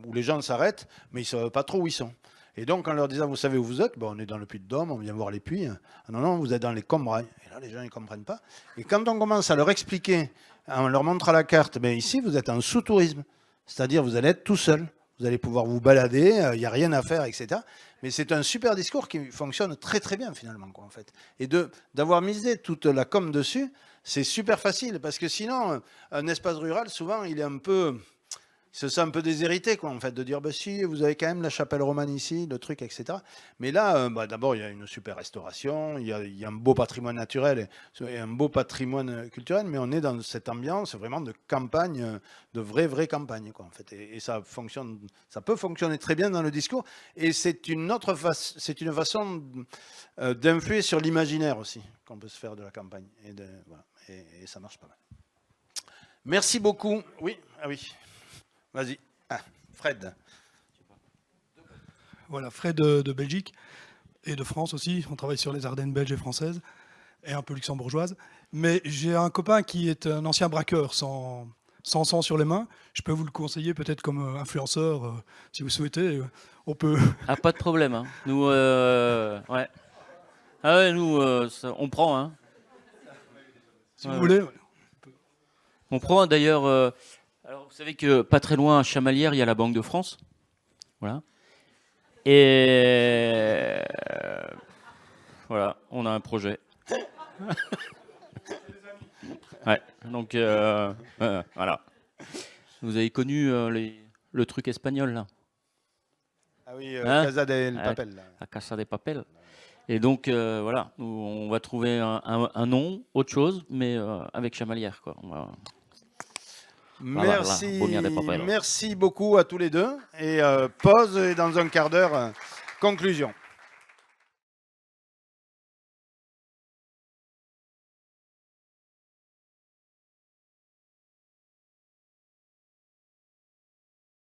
où les gens s'arrêtent, mais ils ne savent pas trop où ils sont. Et donc, en leur disant, vous savez où vous êtes? On est dans le Puy-de-Dôme, on vient voir les puits. Ah non, non, vous êtes dans les Combrailles. Et là, les gens ne comprennent pas. Et quand on commence à leur expliquer, on leur montre à la carte, ici, vous êtes en sous-tourisme. C'est-à-dire, vous allez être tout seul. Vous allez pouvoir vous balader, il n'y a rien à faire, etc. Mais c'est un super discours qui fonctionne très, très bien, finalement, quoi, en fait. Et d'avoir misé toute la com dessus, c'est super facile. Parce que sinon, un espace rural, souvent, il se sent un peu déshérité, quoi, en fait, de dire, si, vous avez quand même la chapelle romane ici, le truc, etc. Mais là, d'abord, il y a une super restauration, il y a un beau patrimoine naturel et un beau patrimoine culturel, mais on est dans cette ambiance vraiment de campagne, de vraie campagne, quoi, en fait. Et ça peut fonctionner très bien dans le discours. Et c'est une façon d'influer sur l'imaginaire aussi, qu'on peut se faire de la campagne. Et ça marche pas mal. Merci beaucoup. Oui, ah oui. Vas-y. Ah, Fred. Voilà, Fred de Belgique et de France aussi. On travaille sur les Ardennes belges et françaises et un peu luxembourgeoises. Mais j'ai un copain qui est un ancien braqueur sans sang sur les mains. Je peux vous le conseiller peut-être comme influenceur si vous souhaitez. On peut. Ah, pas de problème. Hein. Nous, ouais. Ah ouais, nous, on prend. Hein. Si vous voulez. Ouais. On prend d'ailleurs. Alors, vous savez que pas très loin à Chamalières, il y a la Banque de France. Voilà. Et voilà, on a un projet. Ouais, donc voilà. Vous avez connu le truc espagnol là? Ah oui, Hein? Casa del Papel. La Casa de Papel. Et donc voilà, on va trouver un nom, autre chose, mais avec Chamalières quoi. Merci, voilà, merci beaucoup à tous les deux. Et pause et dans un quart d'heure, conclusion.